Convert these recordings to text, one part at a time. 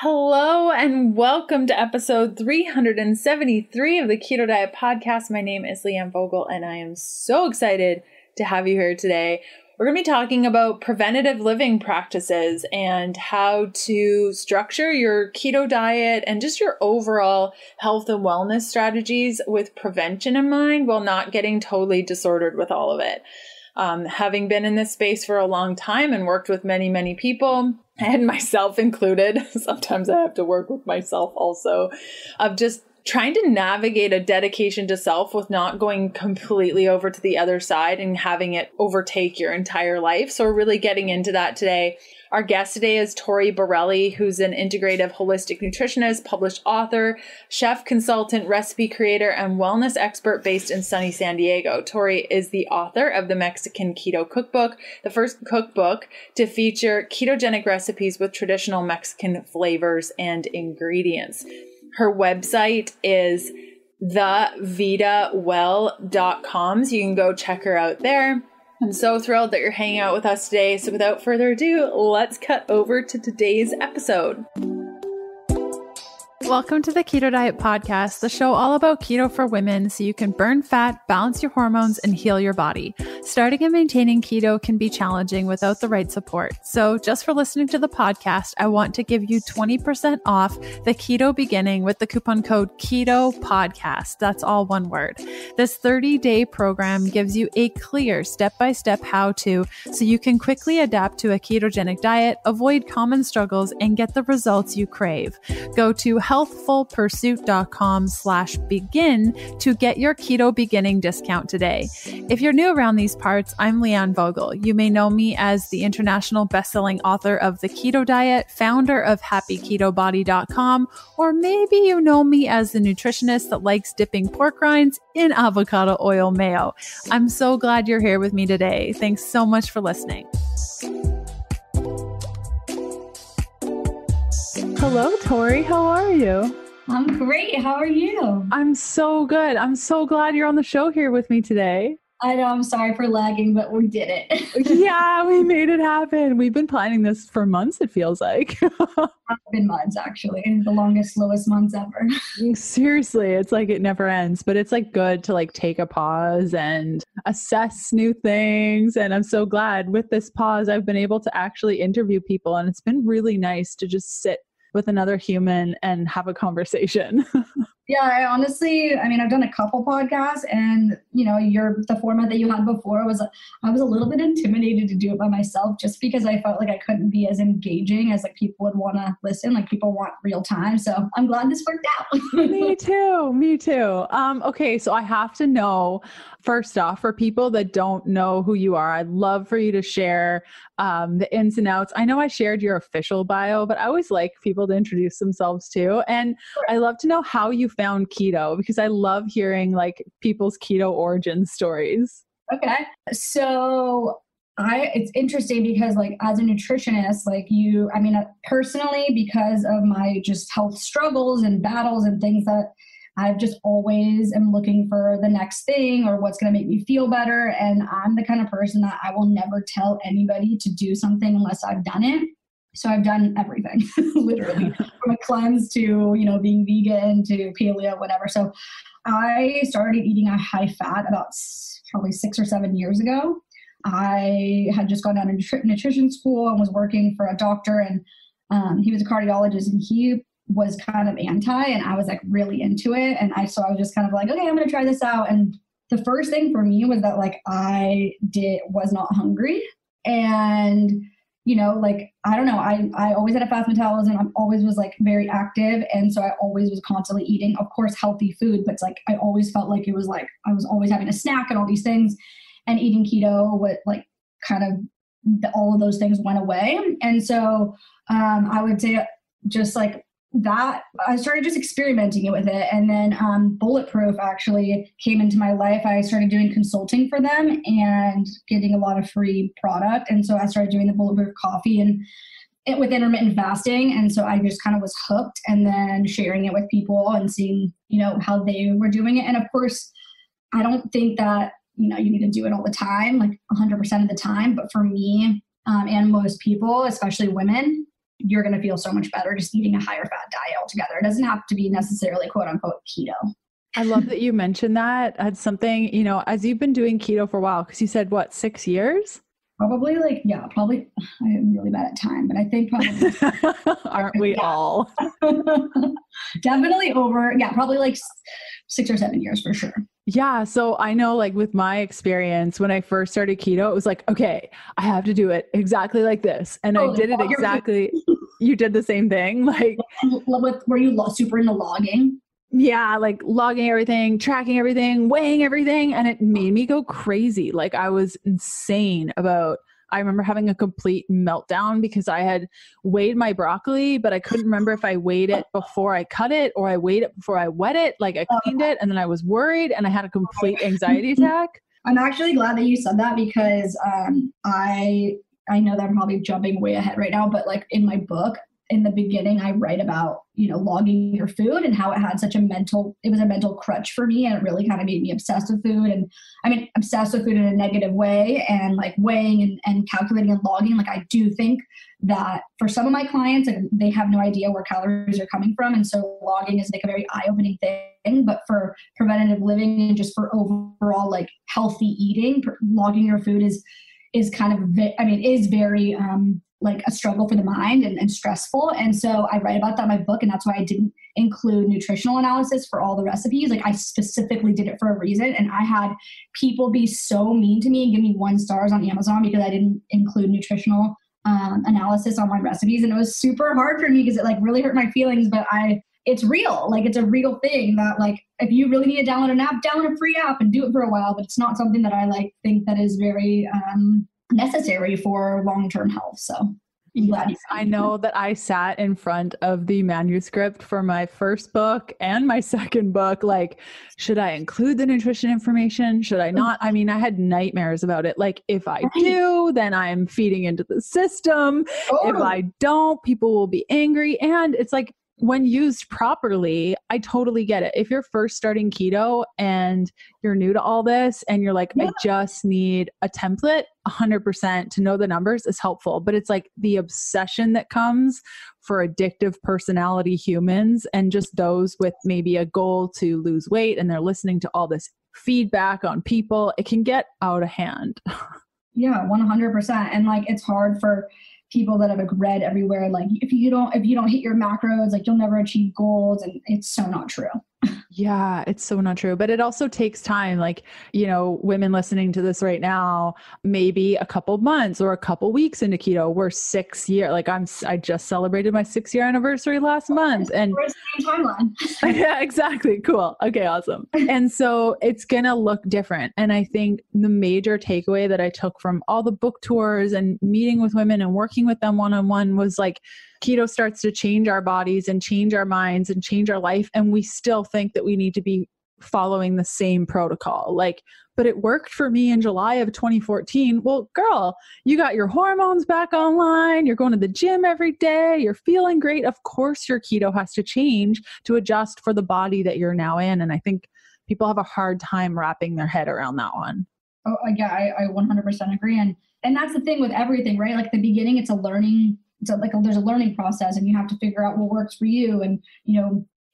Hello and welcome to episode 373 of the Keto Diet Podcast. My name is Leanne Vogel and I am so excited to have you here today. We're going to be talking about preventative living practices and how to structure your keto diet and just your overall health and wellness strategies with prevention in mind while not getting totally disordered with all of it. Having been in this space for a long time and worked with many people, and myself included, sometimes I have to work with myself also, of just trying to navigate a dedication to self with not going completely over to the other side and having it overtake your entire life. So we're really getting into that today. Our guest today is Torie Borrelli, who's an integrative holistic nutritionist, published author, chef, consultant, recipe creator, and wellness expert based in sunny San Diego. Torie is the author of the Mexican Keto Cookbook, the first cookbook to feature ketogenic recipes with traditional Mexican flavors and ingredients. Her website is thevitawell.com, so you can go check her out there. I'm so thrilled that you're hanging out with us today. So without further ado, let's cut over to today's episode. Welcome to the Keto Diet Podcast, the show all about keto for women so you can burn fat, balance your hormones, and heal your body. Starting and maintaining keto can be challenging without the right support. So just for listening to the podcast, I want to give you 20% off the Keto Beginning with the coupon code Keto Podcast. That's all one word. This 30-day program gives you a clear step-by-step how-to so you can quickly adapt to a ketogenic diet, avoid common struggles, and get the results you crave. Go to healthfulpursuit.com/begin to get your Keto Beginning discount today. If you're new around these parts, I'm Leanne Vogel. You may know me as the international best-selling author of The Keto Diet, founder of happyketobody.com, or maybe you know me as the nutritionist that likes dipping pork rinds in avocado oil mayo. I'm so glad you're here with me today. Thanks so much for listening. Hello, Torie. How are you? I'm great. How are you? I'm so good. I'm so glad you're on the show here with me today. I know. I'm sorry for lagging, but we did it. Yeah, we made it happen. We've been planning this for months, it feels like. It's been months, actually. The longest, slowest months ever. Seriously, it's like it never ends, but it's like good to like take a pause and assess new things. And I'm so glad with this pause, I've been able to actually interview people, and it's been really nice to just sit with another human and have a conversation. Yeah, I've done a couple podcasts, and the format that you had before I was a little bit intimidated to do it by myself, just because I felt like I couldn't be as engaging as like people would want to listen. Like people want real time. So I'm glad this worked out. Me too. Okay. So I have to know, first off, for people that don't know who you are, I'd love for you to share the ins and outs. I know I shared your official bio, but I always like people to introduce themselves too. And Sure. I love to know how you found keto, because I love hearing like people's keto origin stories. Okay. So it's interesting because like as a nutritionist, personally, because of my just health struggles and battles and things that I've just always am looking for the next thing or what's going to make me feel better. And I'm the kind of person that I will never tell anybody to do something unless I've done it. So I've done everything, literally, from a cleanse to, being vegan to paleo, whatever. So I started eating a high fat about probably 6 or 7 years ago. I had just gone down to nutrition school and was working for a doctor, and he was a cardiologist, and he was kind of anti, and I was like really into it. And so I was just kind of like, okay, I'm going to try this out. And the first thing for me was that like I was not hungry. And I don't know. I always had a fast metabolism. I always was like very active. And so I always was constantly eating, of course, healthy food, but it's like, I always felt like it was like, I was always having a snack and all these things, and eating keto, all of those things went away. And so I would say just like that, I started just experimenting with it. And then Bulletproof actually came into my life. I started doing consulting for them and getting a lot of free product. And so I started doing the Bulletproof coffee and with intermittent fasting. And so I just kind of was hooked, and then sharing it with people and seeing, how they were doing it. And of course, I don't think that, you need to do it all the time, like 100% of the time. But for me and most people, especially women, you're going to feel so much better just eating a higher fat diet altogether. It doesn't have to be necessarily quote unquote keto. I love that you mentioned that. That's something, as you've been doing keto for a while, because you said, what, 6 years? Probably probably. I'm really bad at time, but I think probably. Aren't we all? Definitely probably like 6 or 7 years for sure. Yeah. So I know like with my experience, when I first started keto, it was like, okay, I have to do it exactly like this. And I did it exactly. You did the same thing. Like, were you super into logging? Yeah, like logging everything, tracking everything, weighing everything. And it made me go crazy. Like I was insane I remember having a complete meltdown because I had weighed my broccoli, but I couldn't remember if I weighed it before I cut it or I weighed it before I wet it. Like I cleaned it and then I was worried and I had a complete anxiety attack. I'm actually glad that you said that because I know that I'm probably jumping way ahead right now, but like in my book, in the beginning, I write about, logging your food and how it had such it was a mental crutch for me. And it really kind of made me obsessed with food. And I mean, obsessed with food in a negative way and like weighing and calculating and logging. Like I do think that for some of my clients, like, they have no idea where calories are coming from. And so logging is like a very eye-opening thing. But for preventative living and just for overall like healthy eating, logging your food is kind of, is very, like a struggle for the mind and stressful. And so I write about that in my book. And that's why I didn't include nutritional analysis for all the recipes. Like I specifically did it for a reason. And I had people be so mean to me and give me 1 stars on Amazon because I didn't include nutritional analysis on my recipes. And it was super hard for me because it like really hurt my feelings, but it's real. Like it's a real thing that like, if you really need to download an app, download a free app and do it for a while, but it's not something that I like think that is very, necessary for long-term health. So yes, I know that I sat in front of the manuscript for my first book and my second book. Like, should I include the nutrition information? Should I not? I mean, I had nightmares about it. Like, if I do, then I'm feeding into the system. If I don't, people will be angry. And it's like, when used properly, I totally get it. If you're first starting keto and you're new to all this and you're like, I just need a template, 100% to know the numbers is helpful. But it's like the obsession that comes for addictive personality humans and just those with maybe a goal to lose weight and they're listening to all this feedback on people, it can get out of hand. Yeah, 100%. And like, it's hard for people that have like read everywhere, like if you don't hit your macros, like you'll never achieve goals. And it's so not true. Yeah, it's so not true. But it also takes time. Like, women listening to this right now, maybe a couple months or a couple weeks into keto, we're 6 years. Like I just celebrated my 6-year anniversary last month. And we're the same timeline. Yeah, exactly. Cool. Okay, awesome. And so it's going to look different. And I think the major takeaway that I took from all the book tours and meeting with women and working with them one-on-one was like, keto starts to change our bodies and change our minds and change our life. And we still think that we need to be following the same protocol. Like, but it worked for me in July of 2014. Well, girl, you got your hormones back online. You're going to the gym every day. You're feeling great. Of course, your keto has to change to adjust for the body that you're now in. And I think people have a hard time wrapping their head around that one. Oh, yeah, I 100% agree. And that's the thing with everything, right? Like the beginning, there's a learning process and you have to figure out what works for you. And,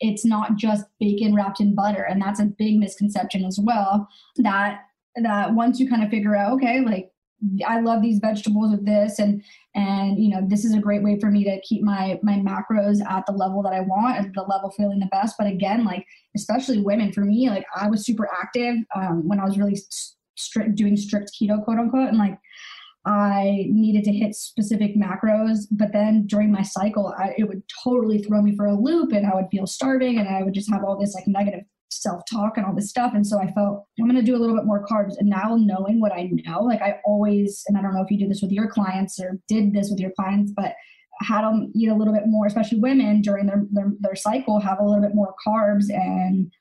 it's not just bacon wrapped in butter. And that's a big misconception as well, that once you kind of figure out, okay, like I love these vegetables with this and this is a great way for me to keep my macros at the level that I want and the level feeling the best. But again, like, especially women, for me, like I was super active when I was really doing strict keto, quote unquote. And like, I needed to hit specific macros, but then during my cycle, it would totally throw me for a loop and I would feel starving and I would just have all this like negative self-talk and all this stuff. And so I felt I'm going to do a little bit more carbs. And now knowing what I know, like I always, and I don't know if you do this with your clients or did this with your clients, but had them eat a little bit more, especially women during their cycle, have a little bit more carbs and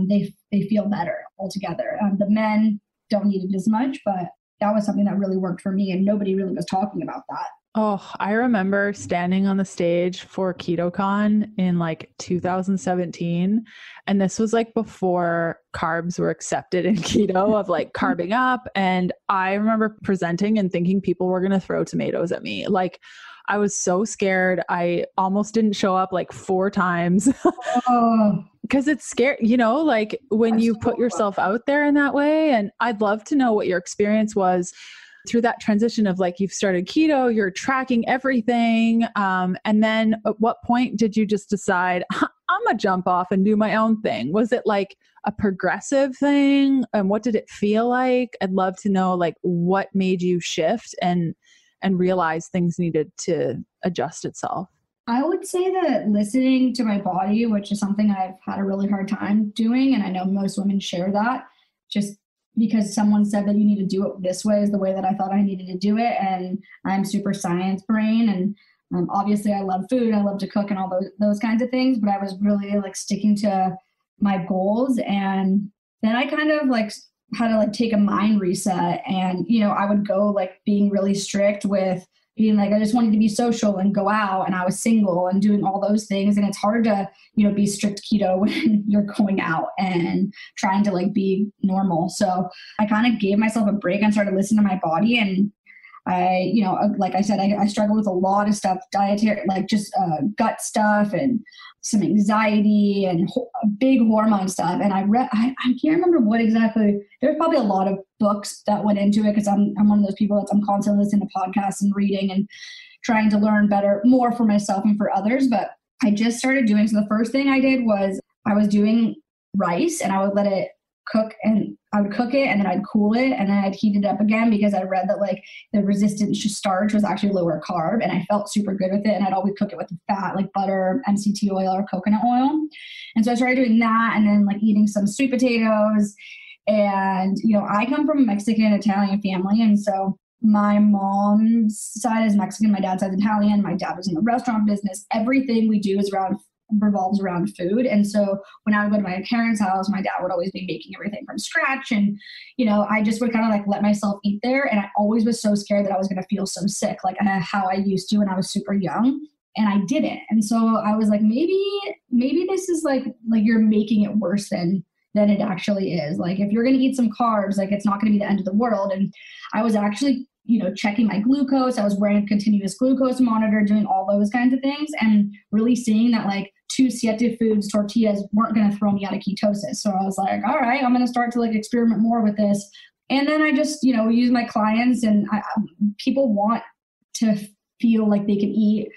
they feel better altogether. The men don't need it as much, but that was something that really worked for me and nobody really was talking about that. Oh, I remember standing on the stage for KetoCon in like 2017. And this was like before carbs were accepted in keto of like carbing up. And I remember presenting and thinking people were going to throw tomatoes at me. Like I was so scared. I almost didn't show up like 4 times Oh, because it's scary, like when you put yourself out there in that way. And I'd love to know what your experience was through that transition of like, you've started keto, you're tracking everything. And then at what point did you just decide, I'm gonna jump off and do my own thing? Was it like a progressive thing? And what did it feel like? I'd love to know like what made you shift and realize things needed to adjust itself. I would say that listening to my body, which is something I've had a really hard time doing, and I know most women share that, just because someone said that you need to do it this way is the way that I thought I needed to do it. And I'm super science brain. And obviously I love food. I love to cook and all those kinds of things, but I was really like sticking to my goals. And then I kind of like had to like take a mind reset. And, I would go like being really strict with being like, I just wanted to be social and go out, and I was single and doing all those things. And it's hard to, be strict keto when you're going out and trying to like be normal. So I kind of gave myself a break and started listening to my body. And I, like I said, I struggle with a lot of stuff, dietary, like just gut stuff and some anxiety and big hormone stuff. And I can't remember what exactly, there's probably a lot of books that went into it, because I'm one of those people that I'm constantly listening to podcasts and reading and trying to learn more for myself and for others. But I just started doing, so the first thing I did was I was doing rice, and I would let it cook, and I would cook it and then I'd cool it and then I'd heat it up again, because I read that like the resistance to starch was actually lower carb, and I felt super good with it. And I'd always cook it with fat, like butter, MCT oil, or coconut oil. And so I started doing that, and then like eating some sweet potatoes. And, I come from a Mexican Italian family. And so my mom's side is Mexican, my dad's side is Italian. My dad was in the restaurant business. Everything we do revolves around food. And so when I would go to my parents' house, my dad would always be making everything from scratch. And, I just would kind of like let myself eat there. And I always was so scared that I was going to feel so sick, like how I used to when I was super young. And I didn't. And so I was like, maybe this is like you're making it worse than it actually is. Like if you're going to eat some carbs, like it's not going to be the end of the world. And I was actually checking my glucose. I was wearing a continuous glucose monitor, doing all those kinds of things, and really seeing that like 2 Siete Foods tortillas weren't going to throw me out of ketosis. So I was like, all right, I'm going to start to like experiment more with this. And then I just, use my clients, and people want to feel like they can eat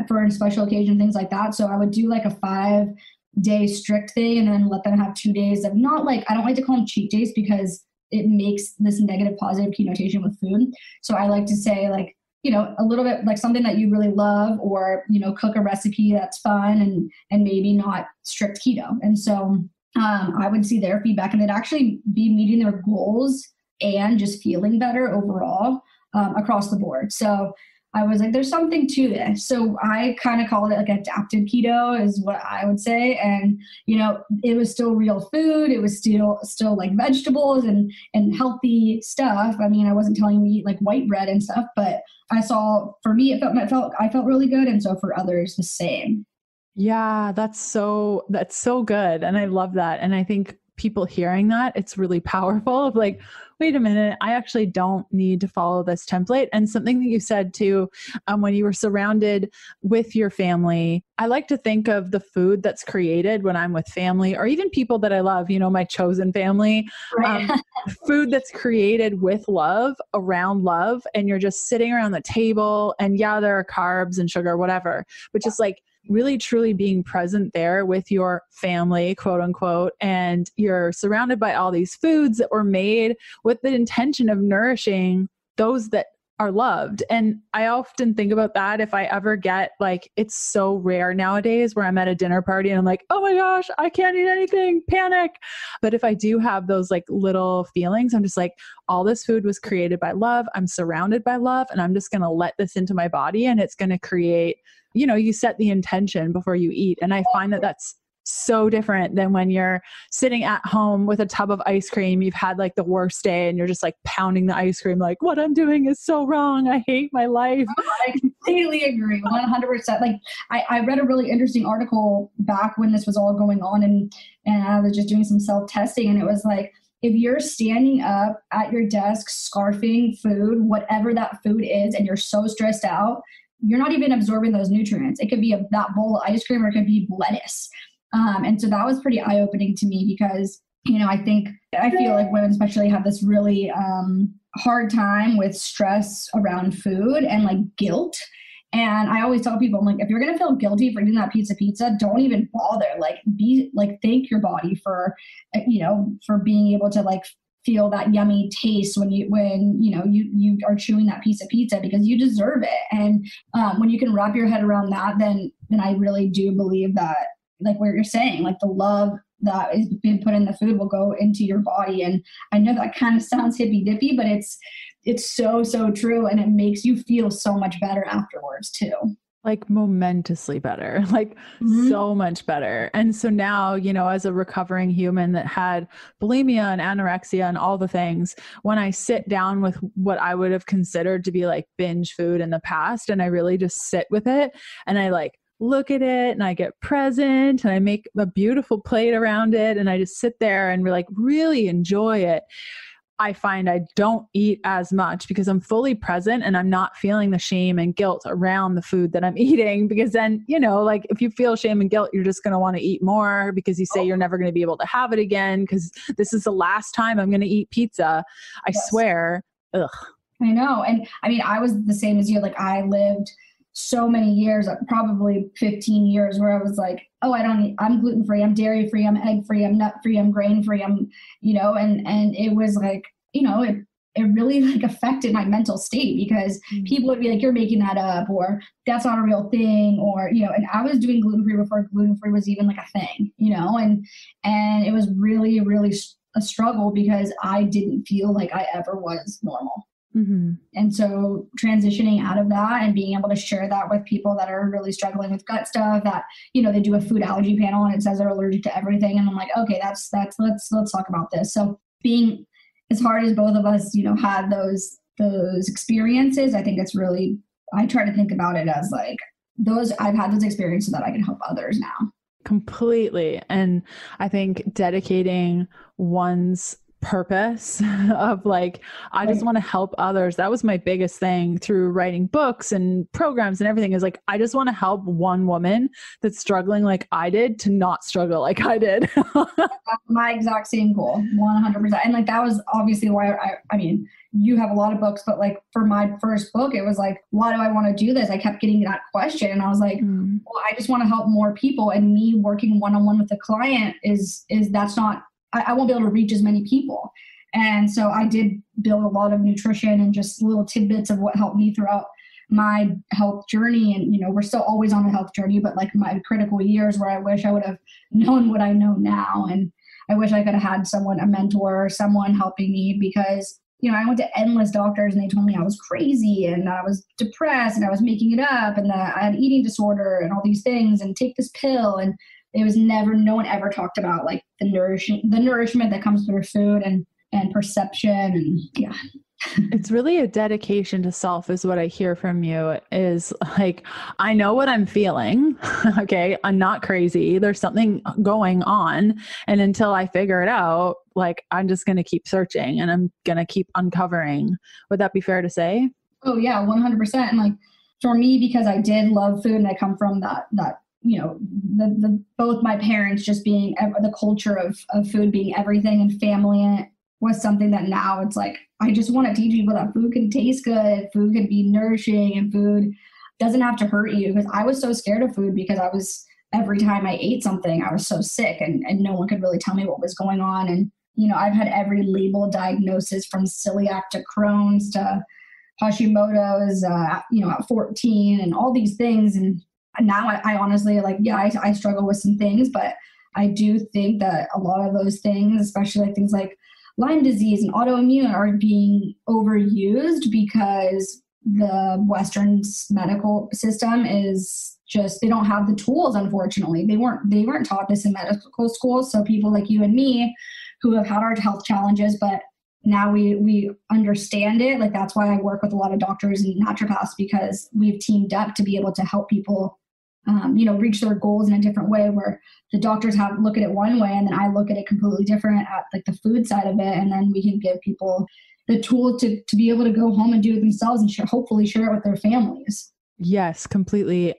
for special occasion, things like that. So I would do like a 5-day strict thing, and then let them have 2 days of not like, I don't like to call them cheat days, because it makes this negative positive connotation with food. So I like to say like, a little bit like something that you really love, or, cook a recipe that's fun and maybe not strict keto. And so I would see their feedback, and it'd actually be meeting their goals and just feeling better overall across the board. So I was like, there's something to this. So I kind of called it like adaptive keto is what I would say. And, it was still real food. It was still like vegetables and healthy stuff. I mean, I wasn't telling you to eat like white bread and stuff, but I saw, for me, I felt really good. And so for others, the same. Yeah, that's so good. And I love that. And I think people hearing that, it's really powerful of like, wait a minute, I actually don't need to follow this template. And something that you said too, when you were surrounded with your family, I like to think of the food that's created when I'm with family, or even people that I love, my chosen family, Right. food that's created with love, around love. And you're just sitting around the table, and yeah, there are carbs and sugar, whatever, but just like really truly being present there with your family, quote unquote, and you're surrounded by all these foods that were made with the intention of nourishing those that are loved. And I often think about that if I ever get like, it's so rare nowadays where I'm at a dinner party and I'm like, oh my gosh, I can't eat anything, panic. But if I do have those like little feelings, I'm just like, all this food was created by love. I'm surrounded by love, and I'm just going to let this into my body, and it's going to create, you set the intention before you eat. And I find that that's so different than when you're sitting at home with a tub of ice cream. You've had like the worst day, and you're just like pounding the ice cream, like, what I'm doing is so wrong. I hate my life. I completely agree. 100%. Like I read a really interesting article back when this was all going on, and I was just doing some self-testing, and it was like, if you're standing up at your desk, scarfing food, whatever that food is, and you're so stressed out, you're not even absorbing those nutrients. It could be that bowl of ice cream, or it could be lettuce. And so that was pretty eye-opening to me because, I feel like women especially have this really hard time with stress around food and like guilt. And I always tell people, I'm like, if you're going to feel guilty for eating that pizza, don't even bother. Thank your body for being able to like feel that yummy taste when you are chewing that piece of pizza, because you deserve it. And when you can wrap your head around that, then I really do believe that, like what you're saying, like the love that is being put in the food will go into your body. And I know that kind of sounds hippy dippy, but it's so, so true. And it makes you feel so much better afterwards too. Like momentously better, so much better. And so now, as a recovering human that had bulimia and anorexia and all the things, when I sit down with what I would have considered to be like binge food in the past, and I really just sit with it and I like look at it and I get present and I make a beautiful plate around it and I just sit there and like really enjoy it, I find I don't eat as much because I'm fully present and I'm not feeling the shame and guilt around the food that I'm eating. Because then, like if you feel shame and guilt, you're just going to want to eat more because you say you're never going to be able to have it again because this is the last time I'm going to eat pizza. I swear. Ugh. I know. And I was the same as you. Like I lived so many years, probably 15 years, where I was like, oh, I'm gluten-free, I'm dairy-free, I'm egg-free, I'm nut-free, I'm grain-free, and it was like, it really like affected my mental state because people would be like, you're making that up, or that's not a real thing, or, and I was doing gluten-free before gluten-free was even like a thing, and it was really, really a struggle because I didn't feel like I ever was normal. Mm-hmm. And so transitioning out of that and being able to share that with people that are really struggling with gut stuff, that, they do a food allergy panel and it says they're allergic to everything. And I'm like, okay, let's talk about this. So being as hard as both of us, had those experiences, I think it's really, I try to think about it as like I've had those experiences so that I can help others now. Completely. And I think dedicating one's purpose of like, I just want to help others. That was my biggest thing through writing books and programs and everything, is like, I just want to help one woman that's struggling like I did to not struggle like I did. My exact same goal, 100%. And like, that was obviously why you have a lot of books, but like for my first book, it was like, why do I want to do this? I kept getting that question. And I was like, well, I just want to help more people. And me working one-on-one with the client that's not, I won't be able to reach as many people. And so I did build a lot of nutrition and just little tidbits of what helped me throughout my health journey. And, we're still always on a health journey, but like my critical years where I wish I would have known what I know now. And I wish I could have had a mentor or someone helping me because, I went to endless doctors and they told me I was crazy and I was depressed and I was making it up and that I had an eating disorder and all these things and take this pill. And it was no one ever talked about like the nourishment that comes through food and perception. And yeah. It's really a dedication to self is what I hear from you, is like, I know what I'm feeling. Okay. I'm not crazy. There's something going on. And until I figure it out, like, I'm just going to keep searching and I'm going to keep uncovering. Would that be fair to say? Oh yeah, 100%. And like for me, because I did love food and I come from that both my parents just being the culture of food being everything and family in it was something that now it's like, I just want to teach people that food can taste good, food can be nourishing, and food doesn't have to hurt you. Because I was so scared of food because every time I ate something, I was so sick and no one could really tell me what was going on. And, I've had every label diagnosis from celiac to Crohn's to Hashimoto's, at 14 and all these things. And now I honestly I struggle with some things, but I do think that a lot of those things, especially like things like Lyme disease and autoimmune, are being overused because the Western medical system is just, they don't have the tools. Unfortunately, they weren't taught this in medical school. So people like you and me who have had our health challenges, but now we understand it. Like, that's why I work with a lot of doctors and naturopaths, because we've teamed up to be able to help people, reach their goals in a different way, where the doctors look at it one way and then I look at it completely different at like the food side of it. And then we can give people the tool to be able to go home and do it themselves and hopefully share it with their families. Yes, completely.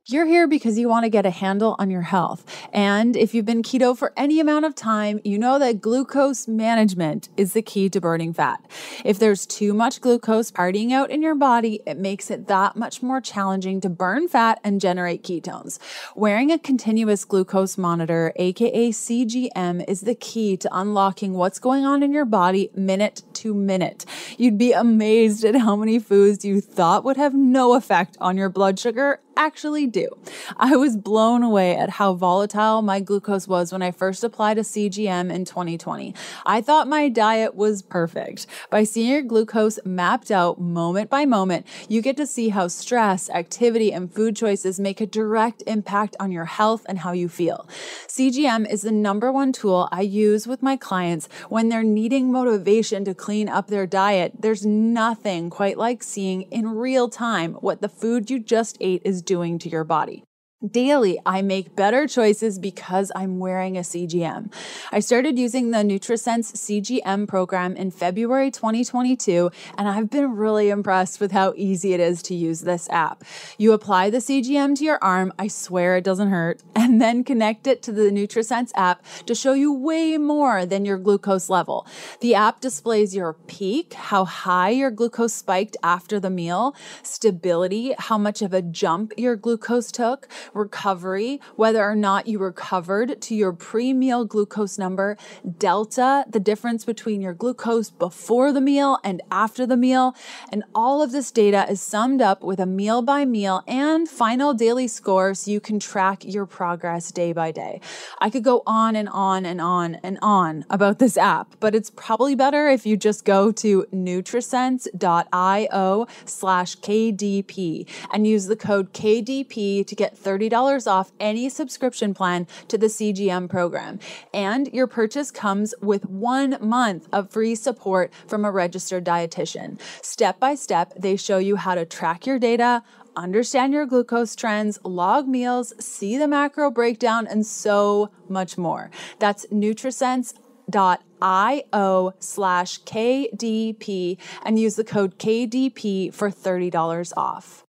You're here because you want to get a handle on your health. And if you've been keto for any amount of time, you know that glucose management is the key to burning fat. If there's too much glucose partying out in your body, it makes it that much more challenging to burn fat and generate ketones. Wearing a continuous glucose monitor, aka CGM, is the key to unlocking what's going on in your body minute to minute. You'd be amazed at how many foods you thought would have no effect on your blood sugar actually do. I was blown away at how volatile my glucose was when I first applied a CGM in 2020. I thought my diet was perfect. By seeing your glucose mapped out moment by moment, you get to see how stress, activity, and food choices make a direct impact on your health and how you feel. CGM is the number one tool I use with my clients when they're needing motivation to clean up their diet. There's nothing quite like seeing in real time what the food you just ate is doing to your body. Daily, I make better choices because I'm wearing a CGM. I started using the NutriSense CGM program in February 2022, and I've been really impressed with how easy it is to use this app. You apply the CGM to your arm, I swear it doesn't hurt, and then connect it to the NutriSense app to show you way more than your glucose level. The app displays your peak, how high your glucose spiked after the meal, stability, how much of a jump your glucose took, recovery, whether or not you recovered to your pre-meal glucose number, delta, the difference between your glucose before the meal and after the meal, and all of this data is summed up with a meal by meal and final daily score so you can track your progress day by day. I could go on and on and on and on about this app, but it's probably better if you just go to nutrisense.io/KDP and use the code KDP to get $30 off any subscription plan to the CGM program. And your purchase comes with 1 month of free support from a registered dietitian. Step by step, they show you how to track your data, understand your glucose trends, log meals, see the macro breakdown, and so much more. That's nutrisense.io/KDP and use the code KDP for $30 off.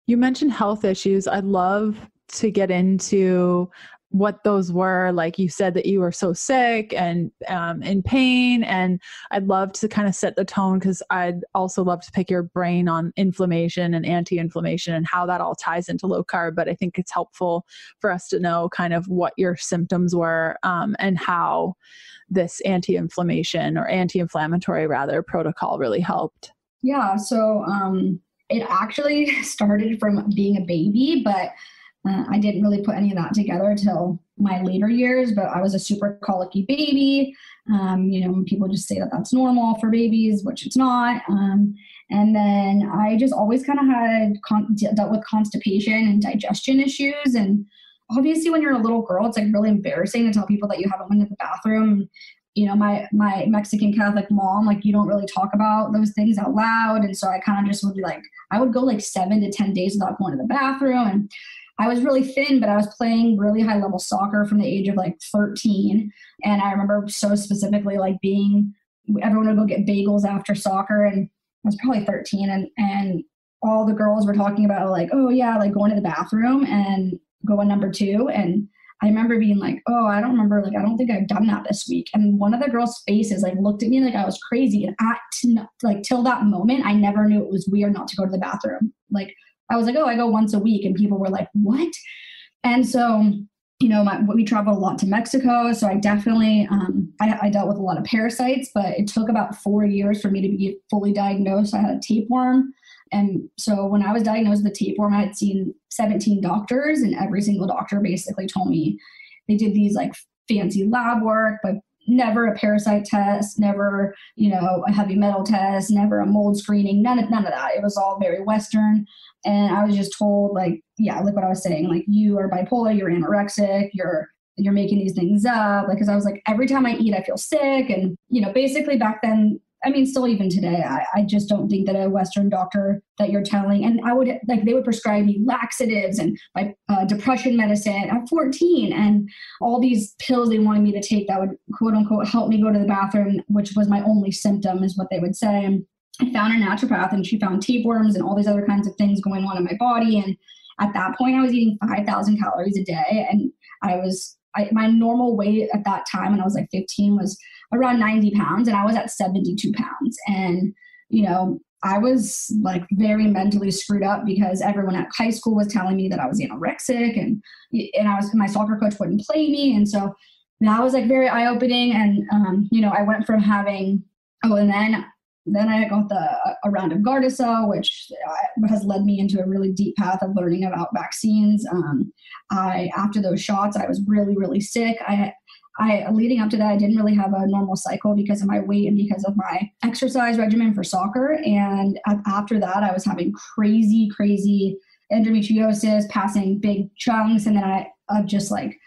You mentioned health issues. I'd love to get into what those were. Like you said that you were so sick and in pain, and I'd love to kind of set the tone because I'd also love to pick your brain on inflammation and anti-inflammation and how that all ties into low carb. But I think it's helpful for us to know kind of what your symptoms were and how this anti-inflammation or anti-inflammatory rather protocol really helped. Yeah. So it actually started from being a baby, but I didn't really put any of that together till my later years, but I was a super colicky baby. People just say that that's normal for babies, which it's not. And then I just always kind of had dealt with constipation and digestion issues. And obviously when you're a little girl, it's like really embarrassing to tell people that you haven't went to the bathroom. My Mexican Catholic mom, like, you don't really talk about those things out loud. And so I kind of just would be like, I would go like 7 to 10 days without going to the bathroom. And I was really thin, but I was playing really high level soccer from the age of like 13. And I remember so specifically like everyone would go get bagels after soccer. And I was probably 13 and all the girls were talking about like, oh yeah, like going to the bathroom and going number 2. And I remember being like, oh, I don't think I've done that this week. And one of the girls' faces like looked at me like I was crazy. And till that moment, I never knew it was weird not to go to the bathroom. Like I was like, oh, I go once a week. And people were like, what? And so, we traveled a lot to Mexico. So I definitely, I dealt with a lot of parasites, but it took about 4 years for me to be fully diagnosed. I had a tapeworm. And so when I was diagnosed with the tapeworm, I had seen 17 doctors, and every single doctor basically told me they did these like fancy lab work, but never a parasite test, never, a heavy metal test, never a mold screening, none of that. It was all very Western. And I was just told like, yeah, like what I was saying, like you are bipolar, you're anorexic, you're making these things up. Like, cause I was like, every time I eat, I feel sick. And, basically back then I mean, still even today, I just don't think that a Western doctor that you're telling, and they would prescribe me laxatives and like depression medicine at 14 and all these pills they wanted me to take that would quote unquote help me go to the bathroom, which was my only symptom is what they would say. And I found a naturopath and she found tapeworms and all these other kinds of things going on in my body. And at that point I was eating 5,000 calories a day. And my normal weight at that time when I was like 15 was around 90 pounds and I was at 72 pounds. And, I was like very mentally screwed up because everyone at high school was telling me that I was anorexic and my soccer coach wouldn't play me. And so that was like very eye-opening. And, I went from having, then I got a round of Gardasil, which has led me into a really deep path of learning about vaccines. After those shots, I was really, really sick. Leading up to that, I didn't really have a normal cycle because of my weight and because of my exercise regimen for soccer. And after that, I was having crazy, crazy endometriosis, passing big chunks. And then I just like,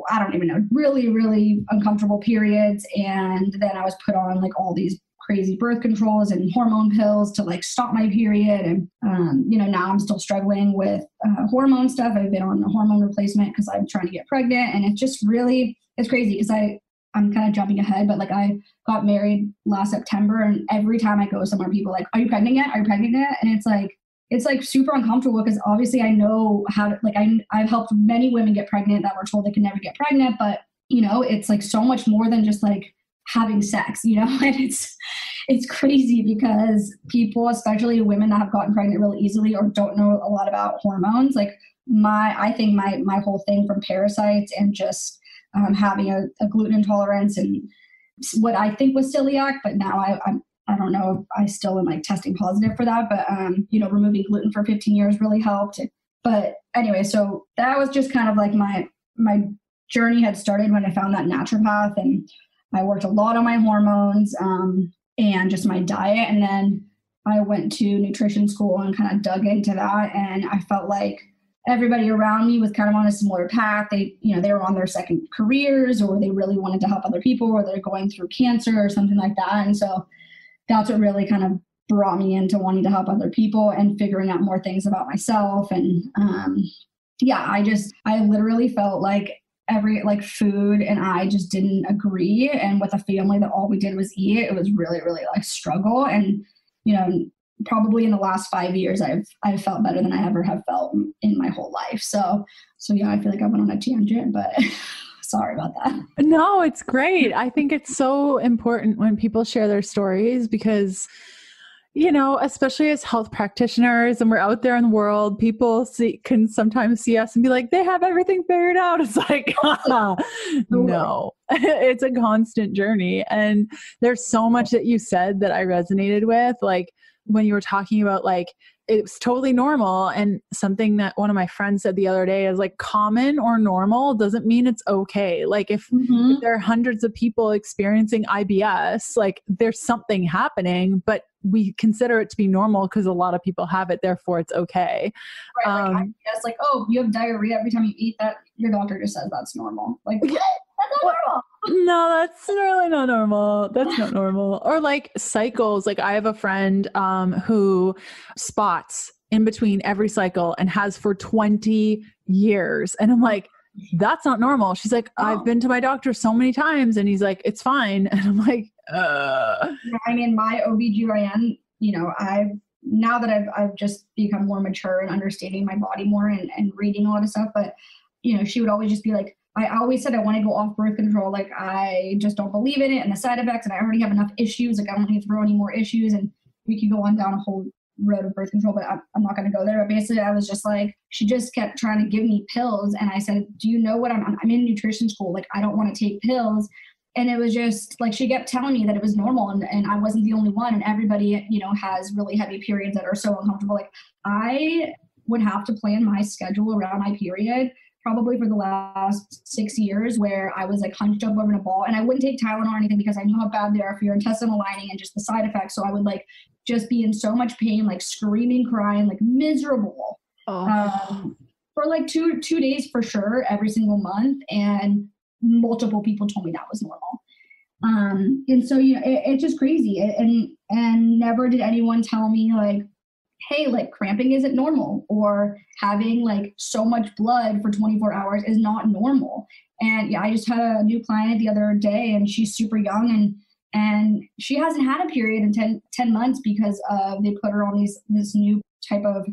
I don't even know, really, really uncomfortable periods. And then I was put on like all these crazy birth controls and hormone pills to like stop my period. And, now I'm still struggling with hormone stuff. I've been on a hormone replacement because I'm trying to get pregnant. And it's crazy because I'm kind of jumping ahead, but like I got married last September and every time I go somewhere, people are like, are you pregnant yet? Are you pregnant yet? And it's like super uncomfortable because obviously I know how to, like, I've helped many women get pregnant that were told they could never get pregnant, but it's like so much more than just like having sex, and it's crazy because people, especially women that have gotten pregnant really easily or don't know a lot about hormones, like I think my whole thing from parasites and just having a gluten intolerance and what I think was celiac, but now I don't know if I still am like testing positive for that, but removing gluten for 15 years really helped. But anyway, so that was just kind of like my journey had started when I found that naturopath, and I worked a lot on my hormones and just my diet. And then I went to nutrition school and kind of dug into that. And I felt like everybody around me was kind of on a similar path. They were on their second careers, or they really wanted to help other people, or they're going through cancer or something like that. And so that's what really kind of brought me into wanting to help other people and figuring out more things about myself. And I literally felt like food and I just didn't agree. And with a family that all we did was eat, it was really, really like struggle. And, probably in the last 5 years, I've felt better than I ever have felt in my whole life. So yeah, I feel like I went on a tangent, but sorry about that. No, it's great. I think it's so important when people share their stories because, especially as health practitioners and we're out there in the world, people can sometimes see us and be like, they have everything figured out. It's like, no, it's a constant journey. And there's so much that you said that I resonated with, like when you were talking about like, it's totally normal. And something that one of my friends said the other day is like, common or normal doesn't mean it's okay. Like if there are hundreds of people experiencing IBS, like there's something happening, but we consider it to be normal because a lot of people have it. Therefore it's okay. Right. Like IBS, like, oh, you have diarrhea every time you eat that. Your doctor just says that's normal. Like, what? That's not normal. No, that's really not normal. That's not normal. Or like cycles. Like I have a friend who spots in between every cycle and has for 20 years. And I'm like, that's not normal. She's like, I've been to my doctor so many times. And he's like, it's fine. And I'm like, I mean, my OBGYN, now that I've just become more mature and understanding my body more and reading a lot of stuff, but, she would always just be like, I always said I want to go off birth control. Like, I just don't believe in it and the side effects, and I already have enough issues. Like, I don't need to throw any more issues. And we could go on down a whole road of birth control, but I'm not going to go there. But basically, I was just like, she just kept trying to give me pills. And I said, do you know what I'm in nutrition school. Like, I don't want to take pills. And it was just like, she kept telling me that it was normal and I wasn't the only one. And everybody, has really heavy periods that are so uncomfortable. Like, I would have to plan my schedule around my period probably for the last 6 years, where I was like hunched up over in a ball, and I wouldn't take Tylenol or anything because I knew how bad they are for your intestinal lining and just the side effects. So I would like just be in so much pain, like screaming, crying, like miserable for like two days for sure, every single month. And multiple people told me that was normal. And so, it's just crazy. And never did anyone tell me like, hey, like cramping isn't normal, or having like so much blood for 24 hours is not normal. And yeah, I just had a new client the other day, and she's super young, and she hasn't had a period in 10 months because they put her on this new type of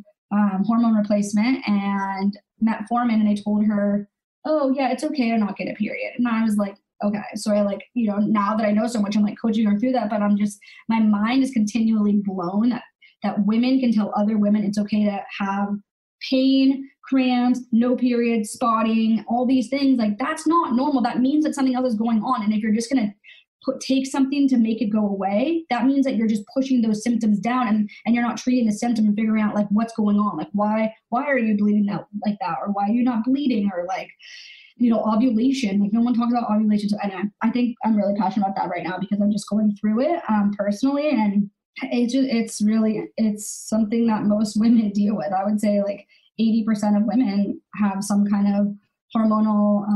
hormone replacement and metformin. And they told her, oh yeah, it's okay to not get a period. And I was like, okay. So I like, now that I know so much, I'm like coaching her through that, but my mind is continually blown that women can tell other women it's okay to have pain, cramps, no period, spotting, all these things. Like, that's not normal. That means that something else is going on. And if you're just going to take something to make it go away, that means that you're just pushing those symptoms down, and you're not treating the symptom and figuring out like what's going on. Like, why are you bleeding out like that? Or why are you not bleeding? Or like, ovulation. Like, no one talks about ovulation. So, and I think I'm really passionate about that right now because I'm just going through it personally. And it's something that most women deal with. I would say like 80% of women have some kind of hormonal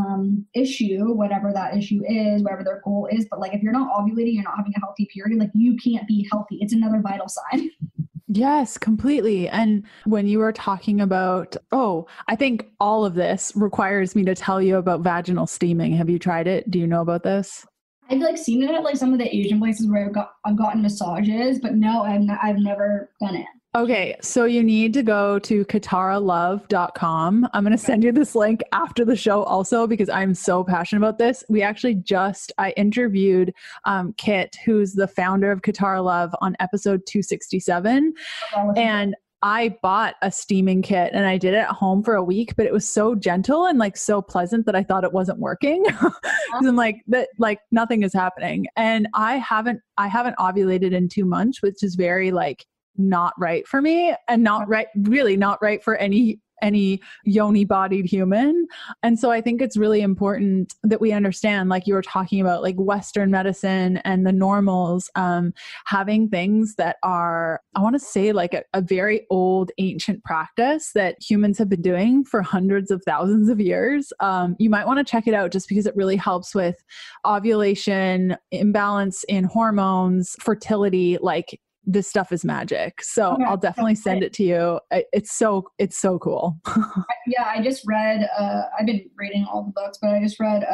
issue, whatever that issue is, whatever their goal is. But like, if you're not ovulating, you're not having a healthy period, like you can't be healthy. It's another vital sign. Yes, completely. And when you were talking about, I think all of this requires me to tell you about vaginal steaming. Have you tried it? Do you know about this? I've like seen it at like some of the Asian places where I've gotten massages, but no, I've never done it. Okay, so you need to go to kataralove.com. I'm going to send you this link after the show also because I'm so passionate about this. We actually I interviewed Kit, who's the founder of Katara Love, on episode 267. And I bought a steaming kit and I did it at home for a week, but it was so gentle and like so pleasant that I thought it wasn't working. I'm like, that like nothing is happening. And I haven't ovulated in 2 months, which is very like not right for me, and really not right for any yoni bodied human. And so I think it's really important that we understand, like you were talking about, like Western medicine and the normals, having things that are, I want to say, like a very old ancient practice that humans have been doing for hundreds of thousands of years. You might want to check it out just because it really helps with ovulation, imbalance in hormones, fertility. Like, this stuff is magic. So okay, I'll definitely send it to you. It's so cool. Yeah. I just read, I've been reading all the books, but I just read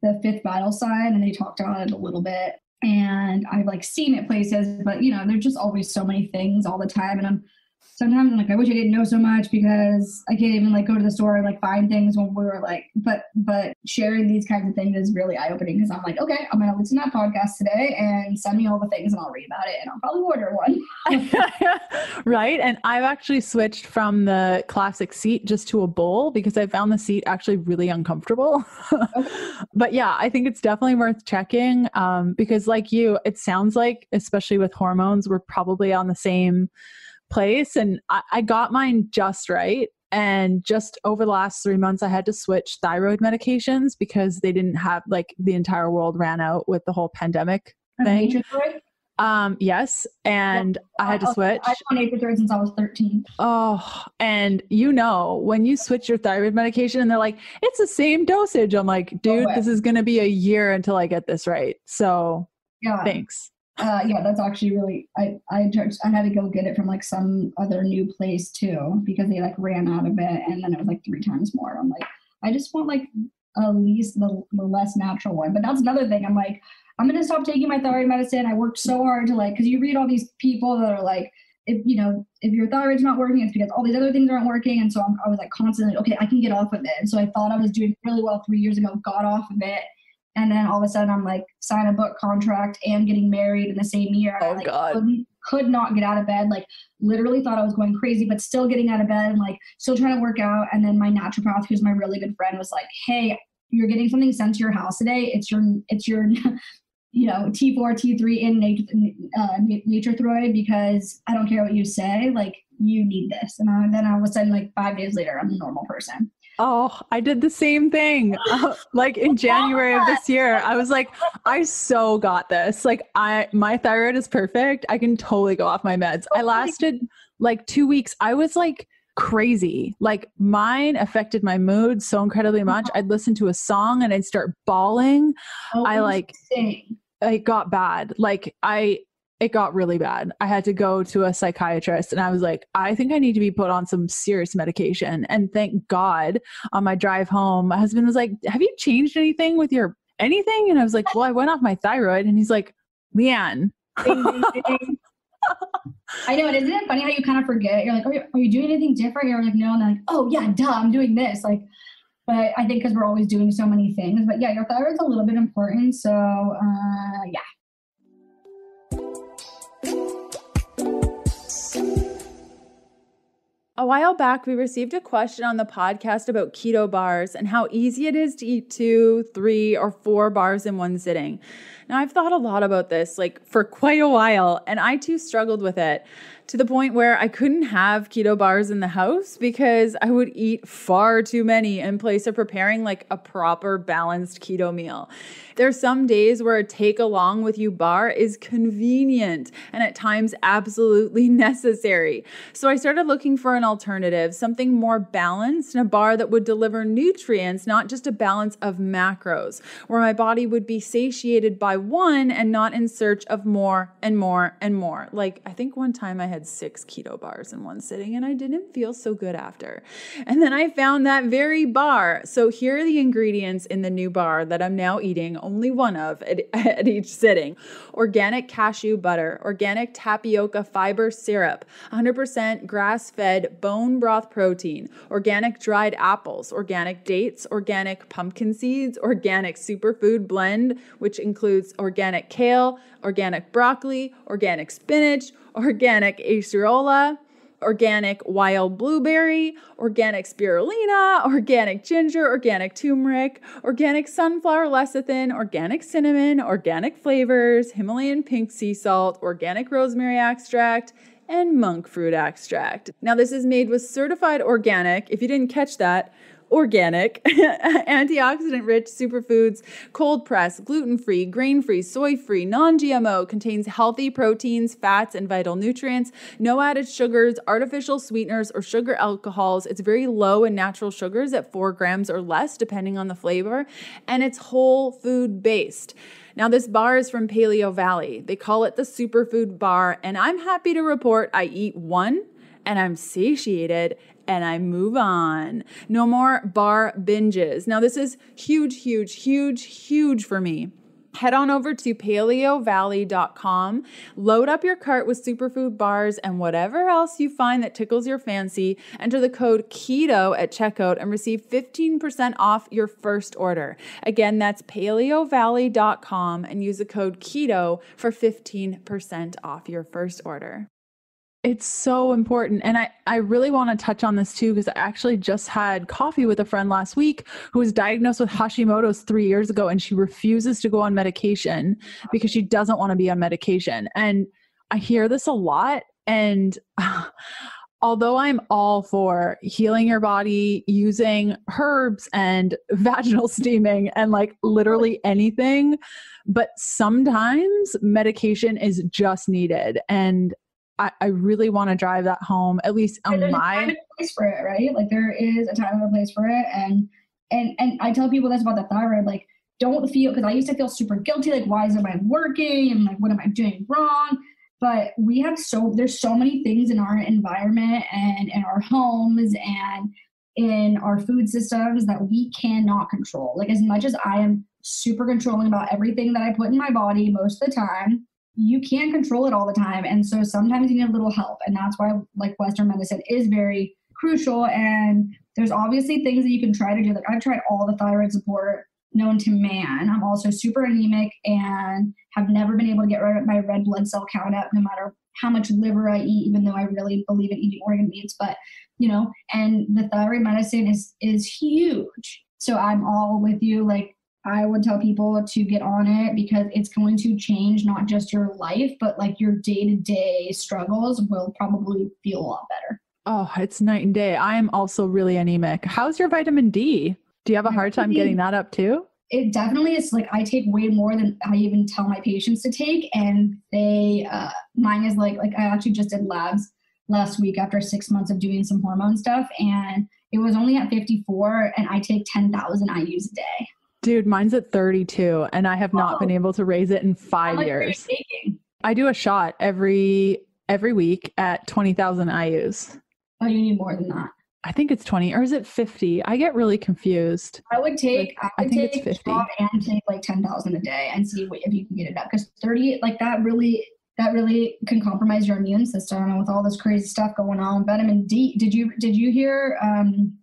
The Fifth Vital Sign, and they talked about it a little bit, and I've like seen it places, but there's just always so many things all the time. And sometimes I'm like, I wish I didn't know so much because I can't even like go to the store and like find things when we were like, but sharing these kinds of things is really eye-opening because I'm like, okay, I'm going to listen to that podcast today and send me all the things and I'll read about it and I'll probably order one. Right. And I've actually switched from the classic seat just to a bowl because I found the seat actually really uncomfortable. Okay. But yeah, I think it's definitely worth checking because like you, it sounds like, especially with hormones, we're probably on the same place. And I got mine just right. And just over the last 3 months, I had to switch thyroid medications because they didn't have, like, the entire world ran out with the whole pandemic thing. Yes. And I had to switch. I've been on Nature since I was 13. Oh, and when you switch your thyroid medication and they're like, it's the same dosage. I'm like, dude, this is going to be a year until I get this right. So yeah, thanks. Yeah, that's actually really, I had to go get it from like some other new place too, because they like ran out of it. And then it was like 3 times more. I'm like, I just want like at least the less natural one. But that's another thing. I'm like, I'm going to stop taking my thyroid medicine. I worked so hard to like, cause you read all these people that are like, if your thyroid's not working, it's because all these other things aren't working. And so I was like constantly, okay, I can get off of it. And so I thought I was doing really well 3 years ago, got off of it. And then all of a sudden I'm like, sign a book contract and getting married in the same year. Oh, I like God. could not get out of bed. Like literally thought I was going crazy, but still getting out of bed and like still trying to work out. And then my naturopath, who's my really good friend, was like, hey, you're getting something sent to your house today. It's your T4, T3 in nature throid, because I don't care what you say, like you need this. And then all of a sudden, like 5 days later, I'm a normal person. Oh, I did the same thing. Like in January of this year, I was like, I so got this. Like my thyroid is perfect. I can totally go off my meds. I lasted like 2 weeks. I was like crazy. Like mine affected my mood so incredibly much. I'd listen to a song and I'd start bawling. Insane. it got bad. It got really bad. I had to go to a psychiatrist and I was like, I think I need to be put on some serious medication. And thank God on my drive home, my husband was like, have you changed anything with your anything? And I was like, well, I went off my thyroid. And he's like, Leanne. Ding, ding, ding. I know. And isn't it funny how you kind of forget? You're like, are you doing anything different? You're like, no. And they're like, oh yeah, duh, I'm doing this. Like, but I think because we're always doing so many things. But yeah, your thyroid's a little bit important. So yeah. A while back, we received a question on the podcast about keto bars and how easy it is to eat 2, 3, or 4 bars in one sitting. Now, I've thought a lot about this for quite a while, and I too struggled with it to the point where I couldn't have keto bars in the house because I would eat far too many in place of preparing a proper balanced keto meal. There's some days where a take along with you bar is convenient and at times absolutely necessary. So I started looking for an alternative, something more balanced, and a bar that would deliver nutrients, not just a balance of macros, where my body would be satiated by one and not in search of more and more and more. I think one time I had 6 keto bars in one sitting and I didn't feel so good after. And then I found that very bar. So here are the ingredients in the new bar that I'm now eating only one of at each sitting. Organic cashew butter, organic tapioca fiber syrup, 100% grass-fed bone broth protein, organic dried apples, organic dates, organic pumpkin seeds, organic superfood blend, which includes organic kale, organic broccoli, organic spinach, organic acerola, organic wild blueberry, organic spirulina, organic ginger, organic turmeric, organic sunflower lecithin, organic cinnamon, organic flavors, Himalayan pink sea salt, organic rosemary extract, and monk fruit extract. Now, this is made with certified organic, if you didn't catch that, organic, antioxidant-rich superfoods, cold pressed, gluten-free, grain-free, soy-free, non-GMO, contains healthy proteins, fats, and vital nutrients, no added sugars, artificial sweeteners, or sugar alcohols. It's very low in natural sugars at 4 grams or less, depending on the flavor, and it's whole food based. Now, this bar is from Paleo Valley. They call it the superfood bar, and I'm happy to report I eat one and I'm satiated and I move on. No more bar binges. Now, this is huge, huge, huge, huge for me. Head on over to paleovalley.com, load up your cart with superfood bars and whatever else you find that tickles your fancy. Enter the code KETO at checkout and receive 15% off your first order. Again, that's paleovalley.com and use the code KETO for 15% off your first order. It's so important. And I really want to touch on this too, because I actually just had coffee with a friend last week who was diagnosed with Hashimoto's 3 years ago, and she refuses to go on medication because she doesn't want to be on medication. And I hear this a lot. And although I'm all for healing your body using herbs and vaginal steaming and literally anything, but sometimes medication is just needed. And I really want to drive that home, at least on there's a time and a place for it, right? There is a time and a place for it. And I tell people this about the thyroid, don't feel, because I used to feel super guilty, why isn't I working? And what am I doing wrong? But there's so many things in our environment and in our homes and in our food systems that we cannot control. As much as I am super controlling about everything that I put in my body most of the time, you can't control it all the time. And so sometimes you need a little help. And that's why Western medicine is very crucial. And there's obviously things that you can try to do. I've tried all the thyroid support known to man. I'm also super anemic and have never been able to get my red blood cell count up no matter how much liver I eat, even though I really believe in eating organ meats. But, and the thyroid medicine is huge. So I'm all with you. I would tell people to get on it because it's going to change not just your life, but your day-to-day struggles will probably feel a lot better. Oh, it's night and day. I am also really anemic. How's your vitamin D? Do you have a hard time getting that up too? It definitely is. I take way more than I even tell my patients to take. And mine is I actually just did labs last week after 6 months of doing some hormone stuff. And it was only at 54 and I take 10,000 IUs a day. Dude, mine's at 32 and I have not been able to raise it in 5 years. I do a shot every week at 20,000 IUs. Oh, you need more than that. I think it's 20 or is it 50? I get really confused. I would take, I think it's 50 and take like 10,000 a day and see if you can get it up. Because 30, like that really can compromise your immune system. And with all this crazy stuff going on, vitamin D. Did you hear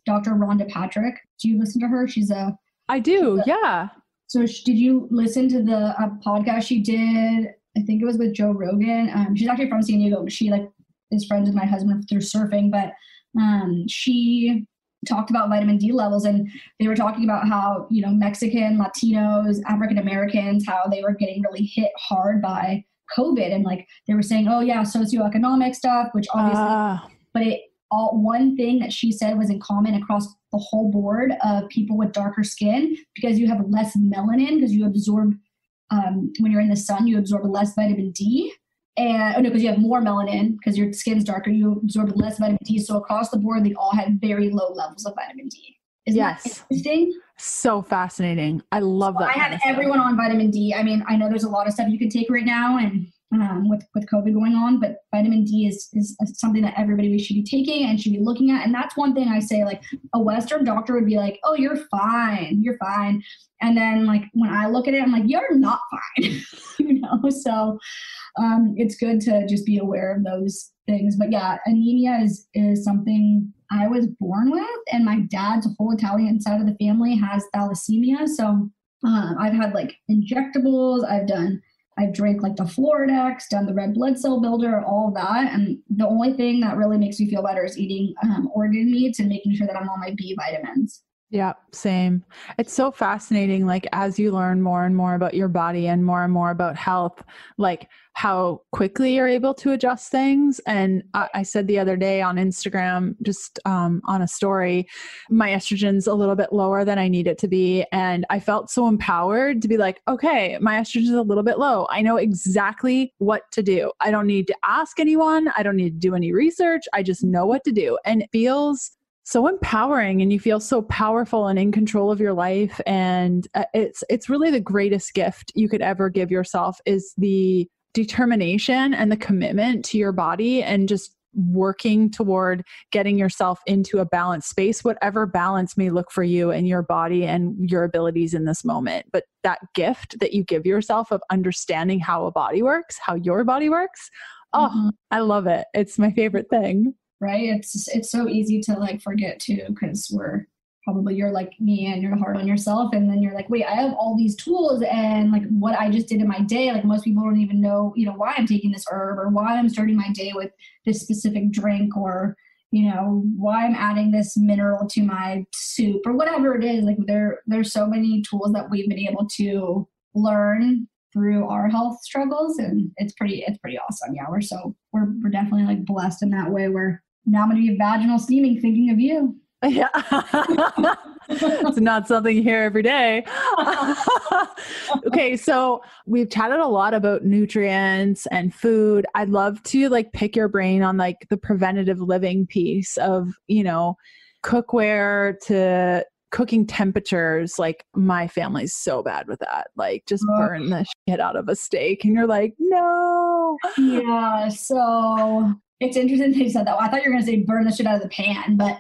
Dr. Rhonda Patrick? Do you listen to her? I do. Yeah. So did you listen to the podcast she did? I think it was with Joe Rogan. She's actually from San Diego. She is friends with my husband through surfing, but she talked about vitamin D levels, and they were talking about how, Mexican, Latinos, African Americans, how they were getting really hit hard by COVID. And like, they were saying, oh yeah, socioeconomic stuff, which obviously, but one thing that she said was in common across the whole board of people with darker skin, because you have less melanin, because you absorb, when you're in the sun, you absorb less vitamin D. And because you have more melanin, because your skin's darker, you absorb less vitamin D. So across the board, they all had very low levels of vitamin D. Isn't that interesting? So fascinating. I love that. I have everyone on vitamin D. I mean, I know there's a lot of stuff you can take right now, and with COVID going on, but vitamin D is something that everybody should be taking and should be looking at. And that's one thing I say, like a Western doctor would be like, oh, you're fine. And then like, when I look at it, I'm like, you're not fine, So it's good to just be aware of those things. But yeah, anemia is something I was born with, and my dad's whole Italian side of the family has thalassemia. So I've had like injectables. I've drank like the Floridex, done the red blood cell builder, all of that. And the only thing that really makes me feel better is eating organ meats and making sure that I'm on my B vitamins. Yeah, same. It's so fascinating. Like, as you learn more and more about your body and more about health, like how quickly you're able to adjust things. And I said the other day on Instagram, just on a story, my estrogen's a little bit lower than I need it to be. And I felt so empowered to be like, okay, my estrogen's a little bit low. I know exactly what to do. I don't need to ask anyone. I don't need to do any research. I just know what to do. And it feels so empowering, and you feel so powerful and in control of your life. And it's really the greatest gift you could ever give yourself, is the determination and the commitment to your body, and just working toward getting yourself into a balanced space, whatever balance may look for you and your body and your abilities in this moment. But that gift that you give yourself of understanding how a body works, how your body works. Oh, I love it. It's my favorite thing. Right. It's so easy to like forget too, because you're like me and you're hard on yourself. And then you're like, wait, I have all these tools, and like what I just did in my day, like most people don't even know, why I'm taking this herb, or why I'm starting my day with this specific drink, or, why I'm adding this mineral to my soup, or whatever it is. Like there's so many tools that we've been able to learn through our health struggles, and it's pretty awesome. Yeah. We're definitely like blessed in that way, where now I'm going to be vaginal steaming thinking of you. Yeah. It's not something you hear every day. Okay. So we've chatted a lot about nutrients and food. I'd love to like pick your brain on like the preventative living piece of, cookware to cooking temperatures. Like my family's so bad with that. Like just burn the shit out of a steak. And you're like, no. Yeah. So it's interesting that you said that. I thought you were going to say burn the shit out of the pan, but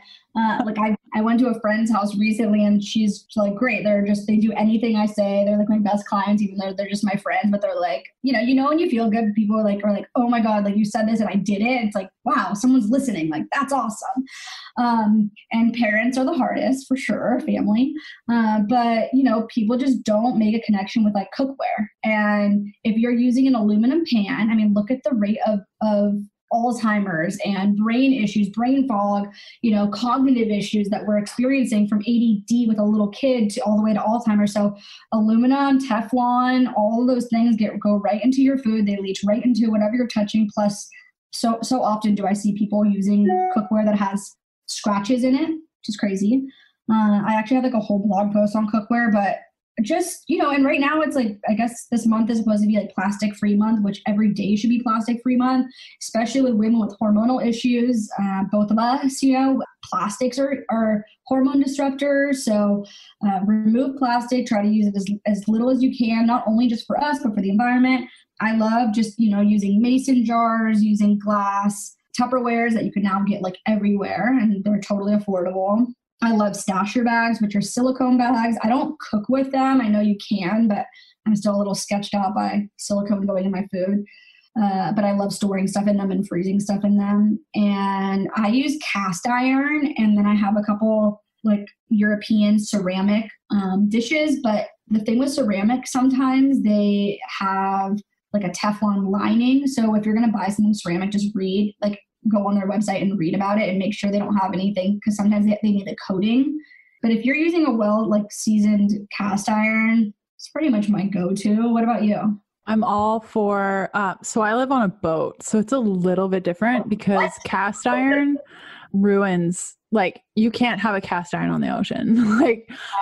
like I went to a friend's house recently, and she's like, great. They do anything I say. They're like my best clients, even though they're just my friends, but they're like, when you feel good, people are like, oh my God, like you said this and I did it. It's like, wow, someone's listening. Like that's awesome. And parents are the hardest for sure, family. But people just don't make a connection with like cookware. And if you're using an aluminum pan, I mean, look at the rate of Alzheimer's and brain issues, brain fog, cognitive issues that we're experiencing from ADD with a little kid to all the way to Alzheimer's. So aluminum, Teflon, all of those things go right into your food. They leach right into whatever you're touching. Plus, so often do I see people using cookware that has scratches in it, which is crazy. I actually have like a whole blog post on cookware, but just, and right now it's like, I guess this month is supposed to be like plastic free month, which every day should be plastic free month, especially with women with hormonal issues. Both of us, plastics are hormone disruptors. So remove plastic, try to use it as little as you can, not only just for us, but for the environment. I love just, using mason jars, using glass Tupperwares that you can now get like everywhere, and they're totally affordable. I love stasher bags, which are silicone bags. I don't cook with them. I know you can, but I'm still a little sketched out by silicone going in my food. But I love storing stuff in them and freezing stuff in them. And I use cast iron, and then I have a couple like European ceramic dishes. But the thing with ceramic, sometimes they have like a Teflon lining. So if you're going to buy something ceramic, just go on their website and read about it and make sure they don't have anything, because sometimes they need a coating. But if you're using a seasoned cast iron, it's pretty much my go-to. What about you? I'm all for, so I live on a boat, so it's a little bit different because cast iron ruins, you can't have a cast iron on the ocean.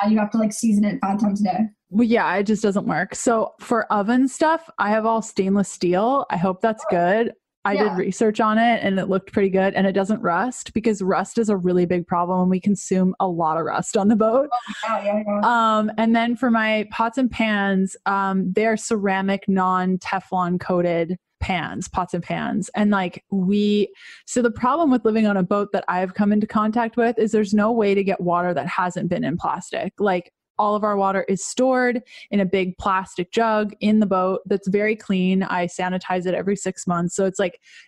You have to season it 5 times a day. Well, yeah, it just doesn't work. So for oven stuff, I have all stainless steel. I hope that's good. I did research on it and it looked pretty good, and it doesn't rust, because rust is a really big problem and we consume a lot of rust on the boat. And then for my pots and pans, they're ceramic, non-Teflon coated pots and pans. And so the problem with living on a boat that I've come into contact with is there's no way to get water that hasn't been in plastic. All of our water is stored in a big plastic jug in the boat that's very clean. I sanitize it every 6 months. So it's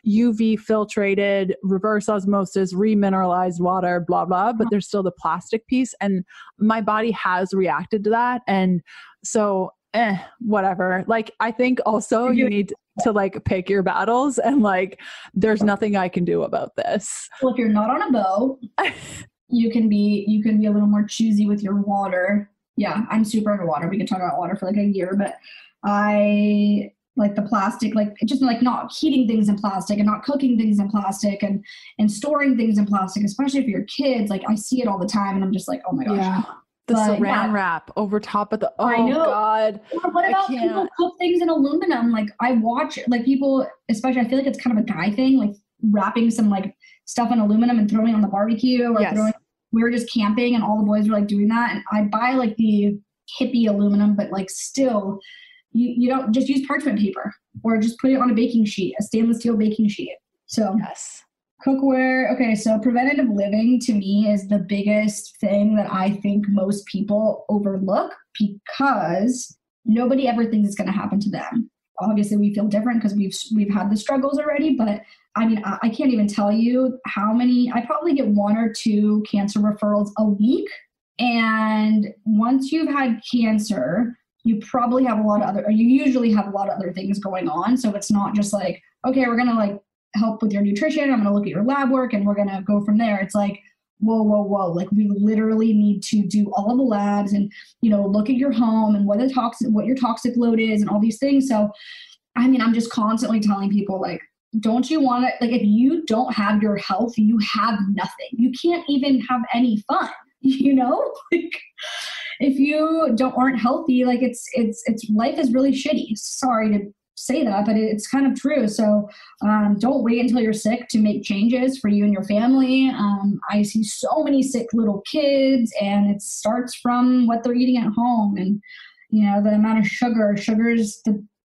UV filtrated, reverse osmosis, remineralized water, blah, blah, but there's still the plastic piece. And my body has reacted to that. And so, whatever. I think also you need to pick your battles, and there's nothing I can do about this. Well, if you're not on a boat, you can be a little more choosy with your water. Yeah, I'm super into water. We could talk about water for a year, but I like the plastic, just not heating things in plastic and not cooking things in plastic and storing things in plastic, especially for your kids. I see it all the time and I'm just oh my gosh. Yeah. The saran wrap over top of I know. God. Or what about people cook things in aluminum? I watch people, especially, I feel it's kind of a guy thing, wrapping some stuff in aluminum and throwing it on the barbecue, or we were just camping and all the boys were doing that. And I buy the hippie aluminum, but still you don't just use parchment paper, or just put it on a baking sheet, a stainless steel baking sheet. So yes. Cookware. Okay. So preventative living to me is the biggest thing that I think most people overlook, because nobody ever thinks it's going to happen to them. Obviously we feel different because we've had the struggles already, but I can't even tell you how many. I probably get 1 or 2 cancer referrals a week. And once you've had cancer, you probably have you usually have a lot of other things going on. So it's not just okay, we're going to help with your nutrition. I'm going to look at your lab work and we're going to go from there. It's whoa. We literally need to do all of the labs and, look at your home and what your toxic load is and all these things. So, I'm just constantly telling people, don't you want to, if you don't have your health, you have nothing. You can't even have any fun, if you aren't healthy, it's life is really shitty. Sorry to say that, but it's kind of true. So don't wait until you're sick to make changes for you and your family. I see so many sick little kids, and it starts from what they're eating at home, and the amount of sugar is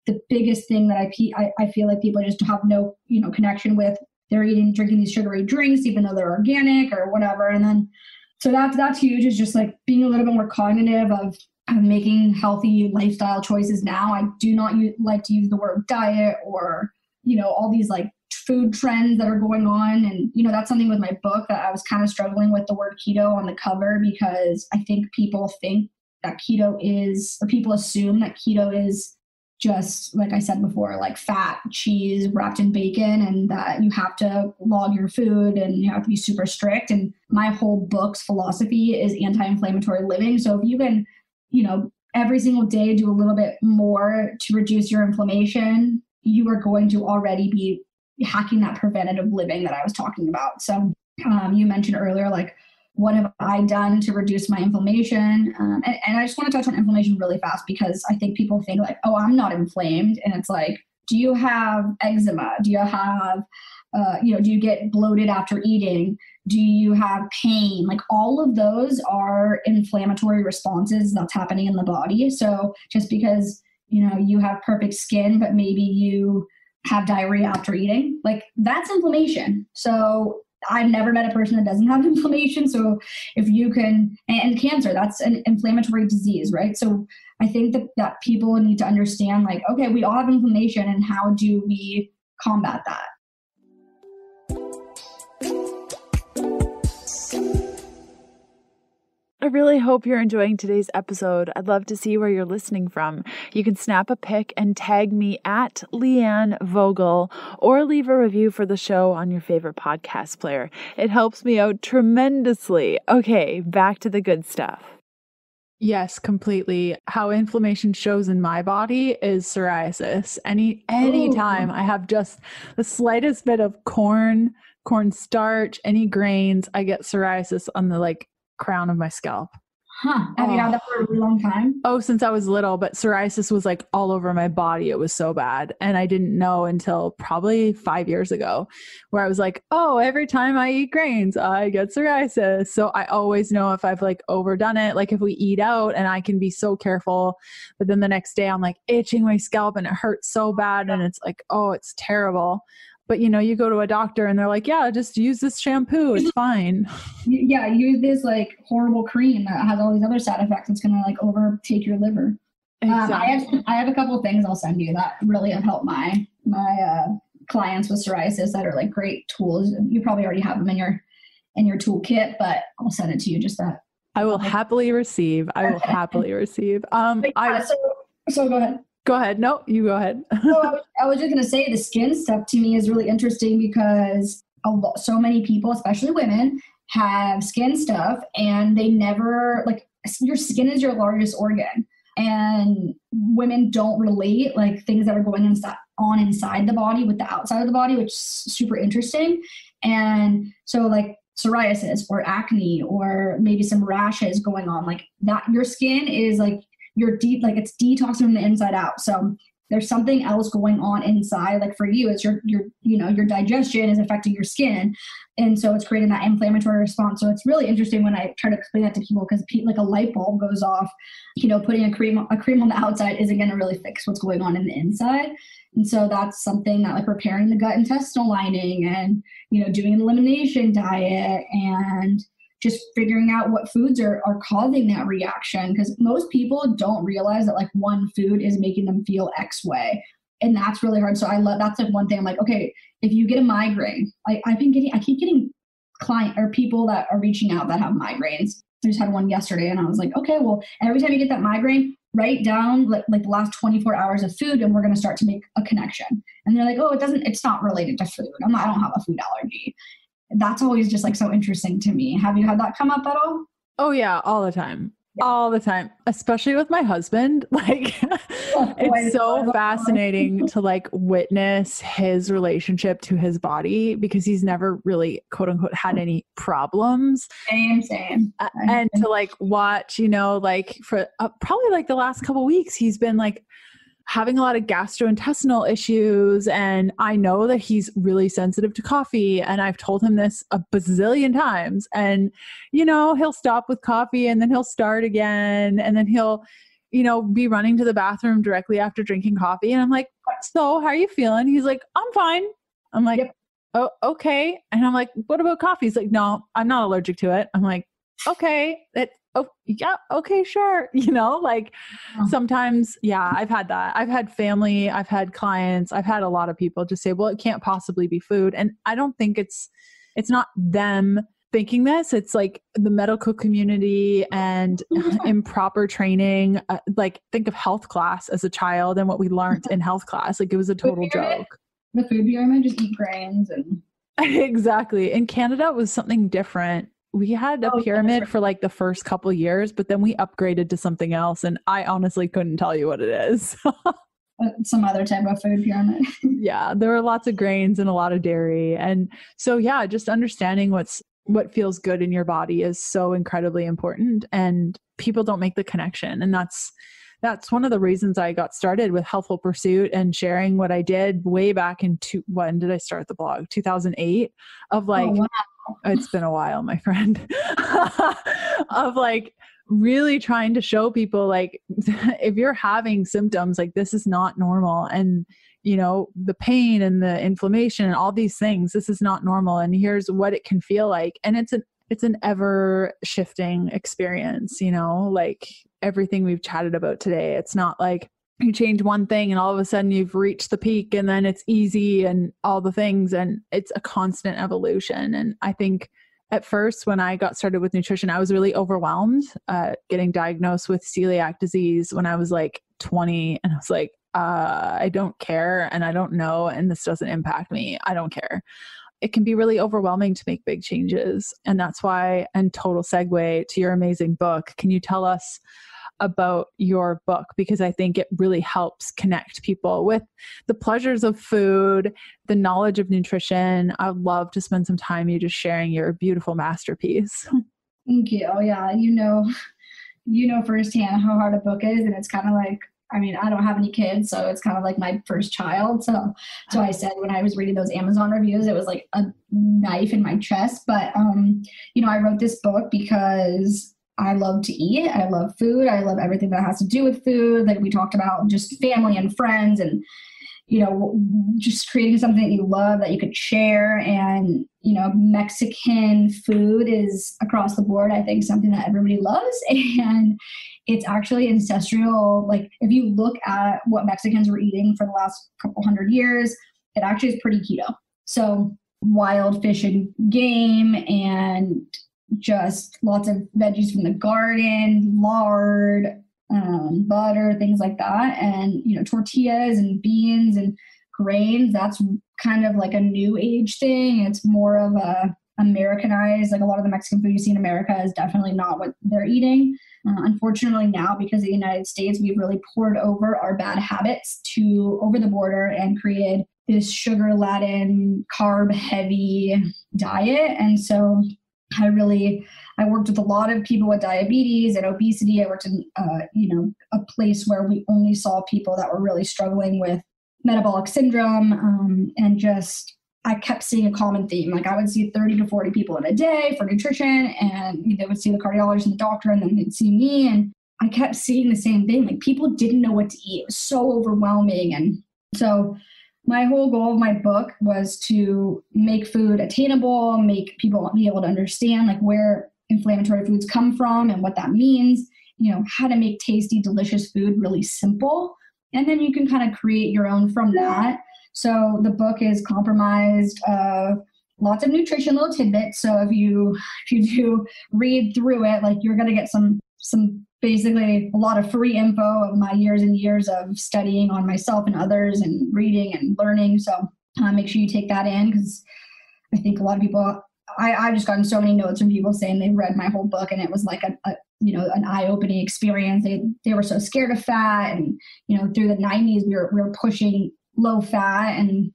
the biggest thing that I feel people just have no connection with. They're drinking these sugary drinks even though they're organic or whatever. And then so that's huge, is just being a little bit more cognitive of making healthy lifestyle choices now. I do not like to use the word diet or all these food trends that are going on. And that's something with my book that I was kind of struggling with, the word keto on the cover, because I think people think that keto is, or people assume that keto is just, like I said before, fat, cheese wrapped in bacon, and that you have to log your food and you have to be super strict. And my whole book's philosophy is anti-inflammatory living. So if you can, every single day do a little bit more to reduce your inflammation, you are going to already be hacking that preventative living that I was talking about. So you mentioned earlier, what have I done to reduce my inflammation? And I just want to touch on inflammation really fast because I think people think like, oh, I'm not inflamed. And it's like, do you have eczema? Do you have, do you get bloated after eating? Do you have pain? Like all of those are inflammatory responses that's happening in the body. So just because, you have perfect skin, but maybe you have diarrhea after eating, like that's inflammation. So I've never met a person that doesn't have inflammation. So if you can, and cancer, that's an inflammatory disease, right? So I think that people need to understand like, okay, we all have inflammation and how do we combat that? I really hope you're enjoying today's episode. I'd love to see where you're listening from. You can snap a pic and tag me at Leanne Vogel or leave a review for the show on your favorite podcast player. It helps me out tremendously. Okay, back to the good stuff. Yes, completely. How inflammation shows in my body is psoriasis. Anytime I have just the slightest bit of corn starch, any grains, I get psoriasis on the crown of my scalp. Have you had that for a really long time? Oh, since I was little, but psoriasis was all over my body. It was so bad. And I didn't know until probably 5 years ago where I was like, oh, every time I eat grains, I get psoriasis. So I always know if I've overdone it, if we eat out and I can be so careful, but then the next day I'm itching my scalp and it hurts so bad. And it's oh, it's terrible. But you go to a doctor and they're like, yeah, just use this shampoo. It's fine. Yeah. Use this horrible cream that has all these other side effects. It's going to overtake your liver. Exactly. I have a couple of things I'll send you that really have helped my clients with psoriasis that are great tools. You probably already have them in your toolkit, but I'll send it to you just that. I will happily receive. So go ahead. Go ahead. No, you go ahead. So I was just going to say the skin stuff to me is really interesting because so many people, especially women, have skin stuff and they never, your skin is your largest organ. And women don't relate things that are going inside the body with the outside of the body, which is super interesting. And so psoriasis or acne or maybe some rashes going on that, your skin is it's detoxing from the inside out. So there's something else going on inside. For you, it's your digestion is affecting your skin. And so it's creating that inflammatory response. So it's really interesting when I try to explain that to people because a light bulb goes off, putting a cream on the outside isn't going to really fix what's going on in the inside. And so that's something that repairing the gut intestinal lining and, doing an elimination diet and just figuring out what foods are causing that reaction. Because most people don't realize that one food is making them feel X way. And that's really hard. So that's one thing I'm okay, if you get a migraine, I keep getting client or people that are reaching out that have migraines. I just had one yesterday and I was okay, well, every time you get that migraine, write down the last 24 hours of food and we're going to start to make a connection. And they're oh, it's not related to food. I don't have a food allergy. That's always just so interesting to me. Have you had that come up at all? Oh yeah, all the time. Yeah. All the time, especially with my husband. It's so fascinating to witness his relationship to his body because he's never really quote unquote had any problems. Same. And to watch, for probably the last couple of weeks, he's been having a lot of gastrointestinal issues. And I know that he's really sensitive to coffee. And I've told him this a bazillion times. And, he'll stop with coffee and then he'll start again. And then he'll, be running to the bathroom directly after drinking coffee. And I'm so how are you feeling? He's I'm fine. I'm yep. Oh, okay. And I'm what about coffee? He's no, I'm not allergic to it. I'm okay. Oh yeah. Okay, sure. Sometimes, yeah, I've had that. I've had family, I've had clients, I've had a lot of people just say, well, it can't possibly be food. And I don't think it's not them thinking this. It's the medical community and improper training. Think of health class as a child and what we learned in health class. It was a total joke. The food pyramid, just eat grains and exactly. In Canada, it was something different. We had a pyramid for the first couple of years, but then we upgraded to something else. And I honestly couldn't tell you what it is. Some other type of food pyramid. Yeah, there were lots of grains and a lot of dairy. And so, yeah, just understanding what's what feels good in your body is so incredibly important, and people don't make the connection. And that's one of the reasons I got started with Healthful Pursuit and sharing what I did way back in when did I start the blog? 2008 of like, Oh, wow. It's been a while, my friend, of like really trying to show people like, if you're having symptoms, like this is not normal. And you know, the pain and the inflammation and all these things, this is not normal. And here's what it can feel like. And it's an ever shifting experience, you know, like everything we've chatted about today. It's not like you change one thing and all of a sudden you've reached the peak and then it's easy and all the things. And it's a constant evolution. And I think at first, when I got started with nutrition, I was really overwhelmed, getting diagnosed with celiac disease when I was like 20. And I was like, I don't care and I don't know, and this doesn't impact me. I don't care. It can be really overwhelming to make big changes. And that's why, and total segue to your amazing book, can you tell us about your book? Because I think it really helps connect people with the pleasures of food, the knowledge of nutrition. I'd love to spend some time you just sharing your beautiful masterpiece. Thank you. Oh, yeah. You know firsthand how hard a book is. And it's kind of like, I mean, I don't have any kids, so it's kind of like my first child. So I said when I was reading those Amazon reviews, it was like a knife in my chest. But, I wrote this book because I love to eat. I love food. I love everything that has to do with food. Like we talked about, just family and friends and, just creating something that you love that you could share. And, Mexican food is across the board, I think, something that everybody loves. And it's actually ancestral. Like if you look at what Mexicans were eating for the last couple hundred years, it actually is pretty keto. So wild fish and game and just lots of veggies from the garden, lard, butter, things like that. And, tortillas and beans and grains, that's kind of like a new age thing. It's more of a Americanized, like a lot of the Mexican food you see in America is definitely not what they're eating. Unfortunately now, because of the United States, we've really poured over our bad habits over the border and created this sugar-laden, carb-heavy diet. And so I worked with a lot of people with diabetes and obesity. I worked in, a place where we only saw people that were really struggling with metabolic syndrome. And just, I kept seeing a common theme. Like I would see 30 to 40 people in a day for nutrition, and they would see the cardiologist and the doctor, and then they'd see me. And I kept seeing the same thing. Like people didn't know what to eat. It was so overwhelming. And so my whole goal of my book was to make food attainable, make people be able to understand like where inflammatory foods come from and what that means, how to make tasty, delicious food really simple. And then you can kind of create your own from that. So the book is comprised of lots of nutrition, little tidbits. So if you do read through it, like you're going to get some basically a lot of free info of my years and years of studying on myself and others and reading and learning. So make sure you take that in, because I think a lot of people, I've just gotten so many notes from people saying they've read my whole book and it was like an eye-opening experience. They were so scared of fat, and through the 90s we were pushing low fat, and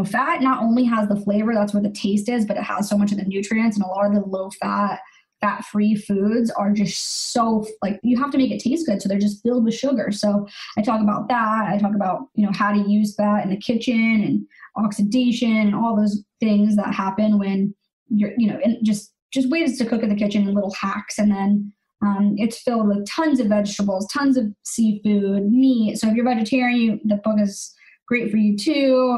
fat not only has the flavor, that's where the taste is, but it has so much of the nutrients, and a lot of the low fat-free foods are just so, like, you have to make it taste good, so they're just filled with sugar. So I talk about that. I talk about how to use fat in the kitchen and oxidation and all those things that happen when you're and just ways to cook in the kitchen and little hacks. And then it's filled with tons of vegetables, tons of seafood, meat. So if you're vegetarian, the book is great for you too.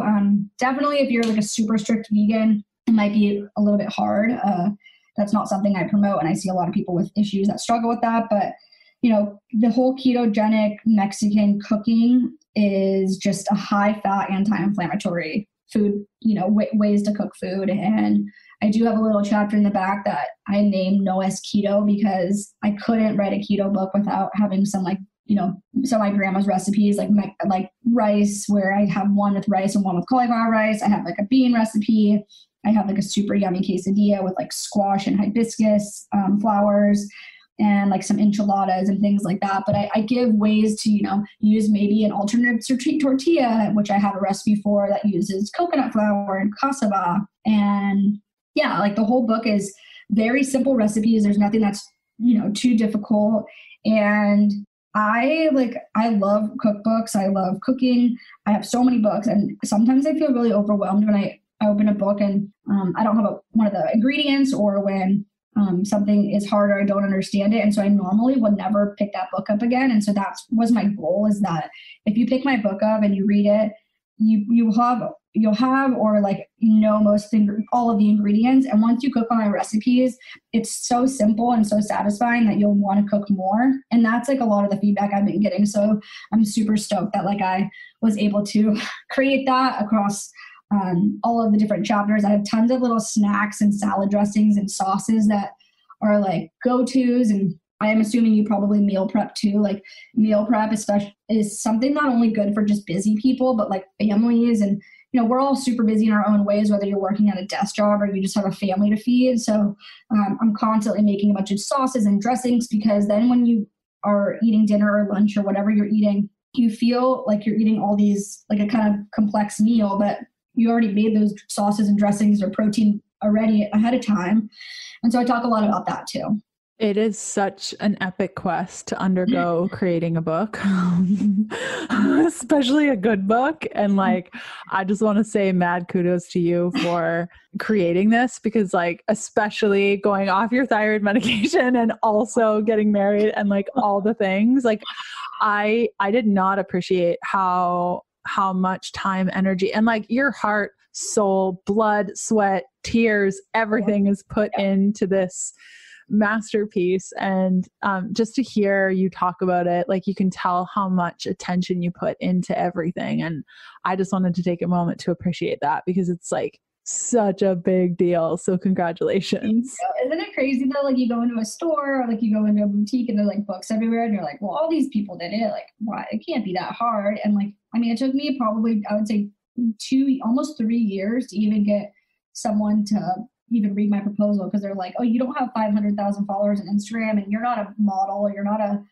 Definitely if you're like a super strict vegan, it might be a little bit hard. That's not something I promote, and I see a lot of people with issues that struggle with that. But the whole ketogenic Mexican cooking is just a high-fat, anti-inflammatory food, ways to cook food. And I do have a little chapter in the back that I named No S Keto, because I couldn't write a keto book without having some some of my grandma's recipes, like rice, where I have one with rice and one with cauliflower rice. I have like a bean recipe. I have like a super yummy quesadilla with like squash and hibiscus flowers, and like some enchiladas and things like that. But I give ways to, use maybe an alternate tortilla, which I have a recipe for that uses coconut flour and cassava. And yeah, like the whole book is very simple recipes. There's nothing that's, too difficult. And I love cookbooks. I love cooking. I have so many books, and sometimes I feel really overwhelmed when I open a book and I don't have one of the ingredients, or when something is hard or I don't understand it. And so I normally would never pick that book up again. And so that was my goal, is that if you pick my book up and you read it, you'll have or all of the ingredients. And once you cook on my recipes, it's so simple and so satisfying that you'll want to cook more. And that's like a lot of the feedback I've been getting. So I'm super stoked that like I was able to create that across all of the different chapters. I have tons of little snacks and salad dressings and sauces that are like go-tos. And I am assuming you probably meal prep too. Like meal prep is something not only good for just busy people, but like families. And, we're all super busy in our own ways, whether you're working at a desk job or you just have a family to feed. So I'm constantly making a bunch of sauces and dressings, because then when you are eating dinner or lunch or whatever you're eating, you feel like you're eating all these, like a kind of complex meal, but you already made those sauces and dressings or protein already ahead of time. And so I talk a lot about that too. It is such an epic quest to undergo creating a book, especially a good book. And like, I just want to say mad kudos to you for creating this, because like, especially going off your thyroid medication and also getting married and like all the things, like I did not appreciate how much time, energy, and like your heart, soul, blood, sweat, tears, everything is put into this masterpiece. And just to hear you talk about it, like you can tell how much attention you put into everything. And I just wanted to take a moment to appreciate that, because it's like such a big deal. So congratulations. Isn't it crazy though? Like you go into a store or like you go into a boutique and there's like books everywhere and you're like, well, all these people did it. Like, why? It can't be that hard. And like, I mean, it took me probably, I would say almost 3 years to even get someone to even read my proposal, because they're like, oh, you don't have 500,000 followers on Instagram and you're not a model, you're not a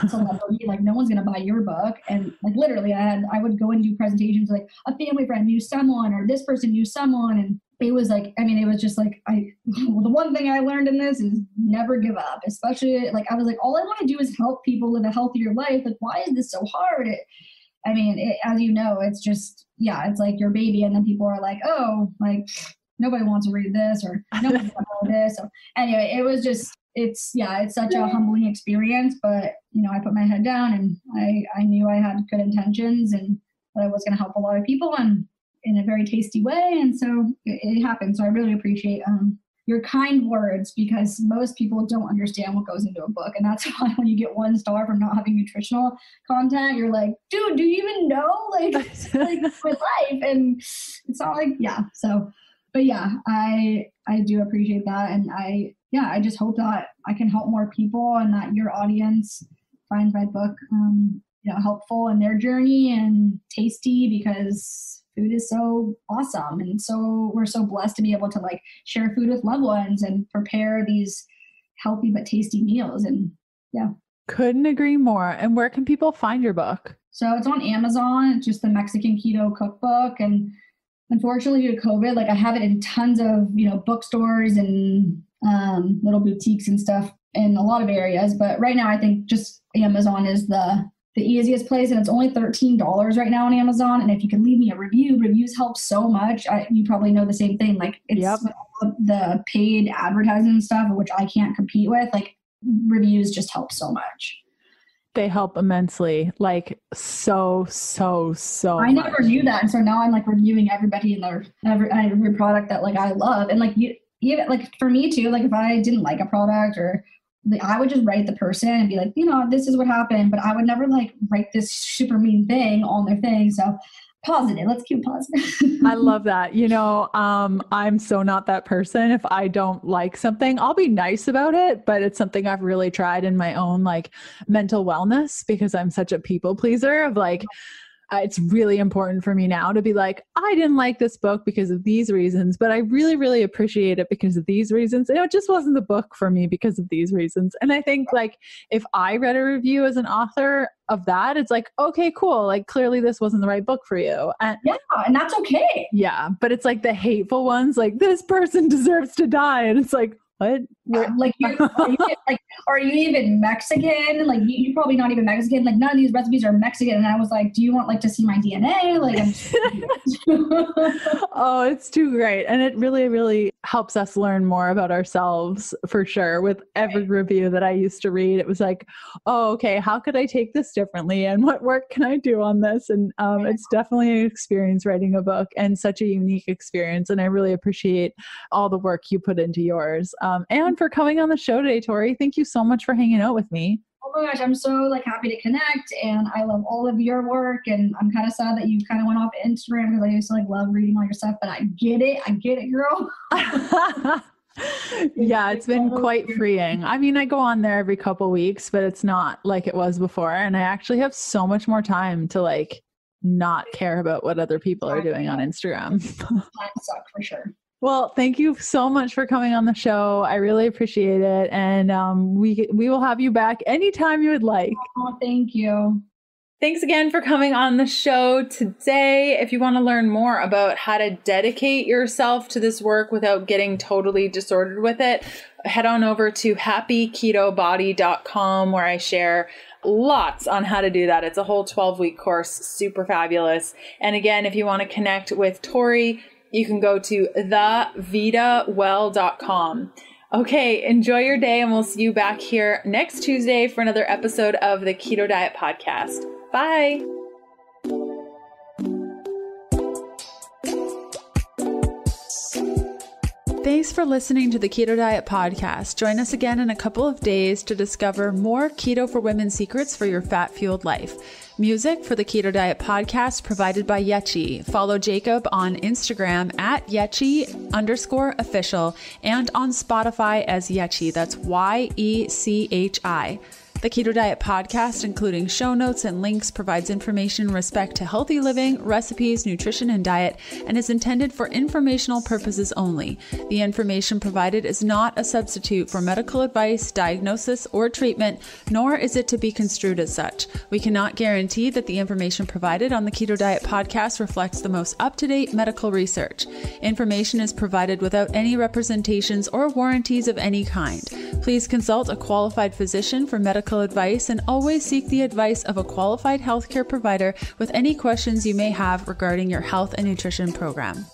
celebrity, like no one's going to buy your book. And like literally I would go and do presentations like a family friend knew someone or this person knew someone. And it was like, I mean, it was just like, the one thing I learned in this is never give up, especially like, I was like, all I want to do is help people live a healthier life. Like, why is this so hard? As you know, it's just, it's like your baby. And then people are like, oh, like nobody wants to read this, or no one wants to know this. So anyway, it was just, it's such a humbling experience, but I put my head down and I knew I had good intentions and that I was going to help a lot of people and in a very tasty way. And so it happened. So I really appreciate your kind words, because most people don't understand what goes into a book. And that's why when you get 1 star from not having nutritional content, you're like, dude, do you even know? Like, like with life. And it's not like, So, but I do appreciate that. And I just hope that I can help more people and that your audience finds my book, helpful in their journey and tasty, because food is so awesome. And so we're so blessed to be able to like share food with loved ones and prepare these healthy but tasty meals. And couldn't agree more. And where can people find your book? So it's on Amazon. It's just the Mexican Keto Cookbook. And unfortunately, due to COVID, like I have it in tons of, bookstores and little boutiques and stuff in a lot of areas. But right now, I think just Amazon is the easiest place. And it's only $13 right now on Amazon. And if you can leave me a review, reviews help so much. You probably know the same thing. Like it's the paid advertising and stuff, which I can't compete with. Like reviews just help so much. They help immensely, like so I never knew that. And so now I'm like reviewing everybody and every product that like I love. And like even like for me too, like if I didn't like a product or I would just write the person and be like, this is what happened, but I would never like write this super mean thing on their thing. So positive, let's keep positive. I love that. I'm so not that person. If I don't like something, I'll be nice about it, but it's something I've really tried in my own like mental wellness, because I'm such a people pleaser of like, it's really important for me now to be like, I didn't like this book because of these reasons, but I really, really appreciate it because of these reasons. And it just wasn't the book for me because of these reasons. And I think like, if I read a review as an author of that, it's like, okay, cool. Like clearly this wasn't the right book for you. And and that's okay. Yeah. But it's like the hateful ones, like this person deserves to die. And it's like, what? Like, are you even Mexican? Like, you're probably not even Mexican. Like, none of these recipes are Mexican. And I was like, do you want like to see my DNA? Like, oh, it's too great. And it really, really helps us learn more about ourselves for sure. With every review that I used to read, it was like, oh, okay, how could I take this differently? And what work can I do on this? And it's definitely an experience writing a book, and such a unique experience. And I really appreciate all the work you put into yours. And for coming on the show today, Torie. Thank you so much for hanging out with me. Oh my gosh, I'm so like happy to connect, and I love all of your work, and I'm kind of sad that you kind of went off Instagram because I used to like love reading all your stuff, but I get it, girl. Yeah, it's been quite freeing. I mean, I go on there every couple weeks, but it's not like it was before, and I actually have so much more time to like not care about what other people are doing on Instagram. That sucks for sure. Well, thank you so much for coming on the show. I really appreciate it. And we will have you back anytime you would like. Oh, thank you. Thanks again for coming on the show today. If you want to learn more about how to dedicate yourself to this work without getting totally disordered with it, head on over to happyketobody.com, where I share lots on how to do that. It's a whole 12-week course, super fabulous. And again, if you want to connect with Torie, you can go to thevitawell.com. Okay, enjoy your day, and we'll see you back here next Tuesday for another episode of the Keto Diet Podcast. Bye. Thanks for listening to the Keto Diet Podcast. Join us again in a couple of days to discover more keto for women secrets for your fat-fueled life. Music for the Keto Diet Podcast provided by Yechi. Follow Jacob on Instagram at Yechi_official and on Spotify as Yechi. That's YECHI. The Keto Diet Podcast, including show notes and links, provides information in respect to healthy living, recipes, nutrition, and diet, and is intended for informational purposes only. The information provided is not a substitute for medical advice, diagnosis, or treatment, nor is it to be construed as such. We cannot guarantee that the information provided on the Keto Diet Podcast reflects the most up-to-date medical research. Information is provided without any representations or warranties of any kind. Please consult a qualified physician for medical advice, and always seek the advice of a qualified healthcare provider with any questions you may have regarding your health and nutrition program.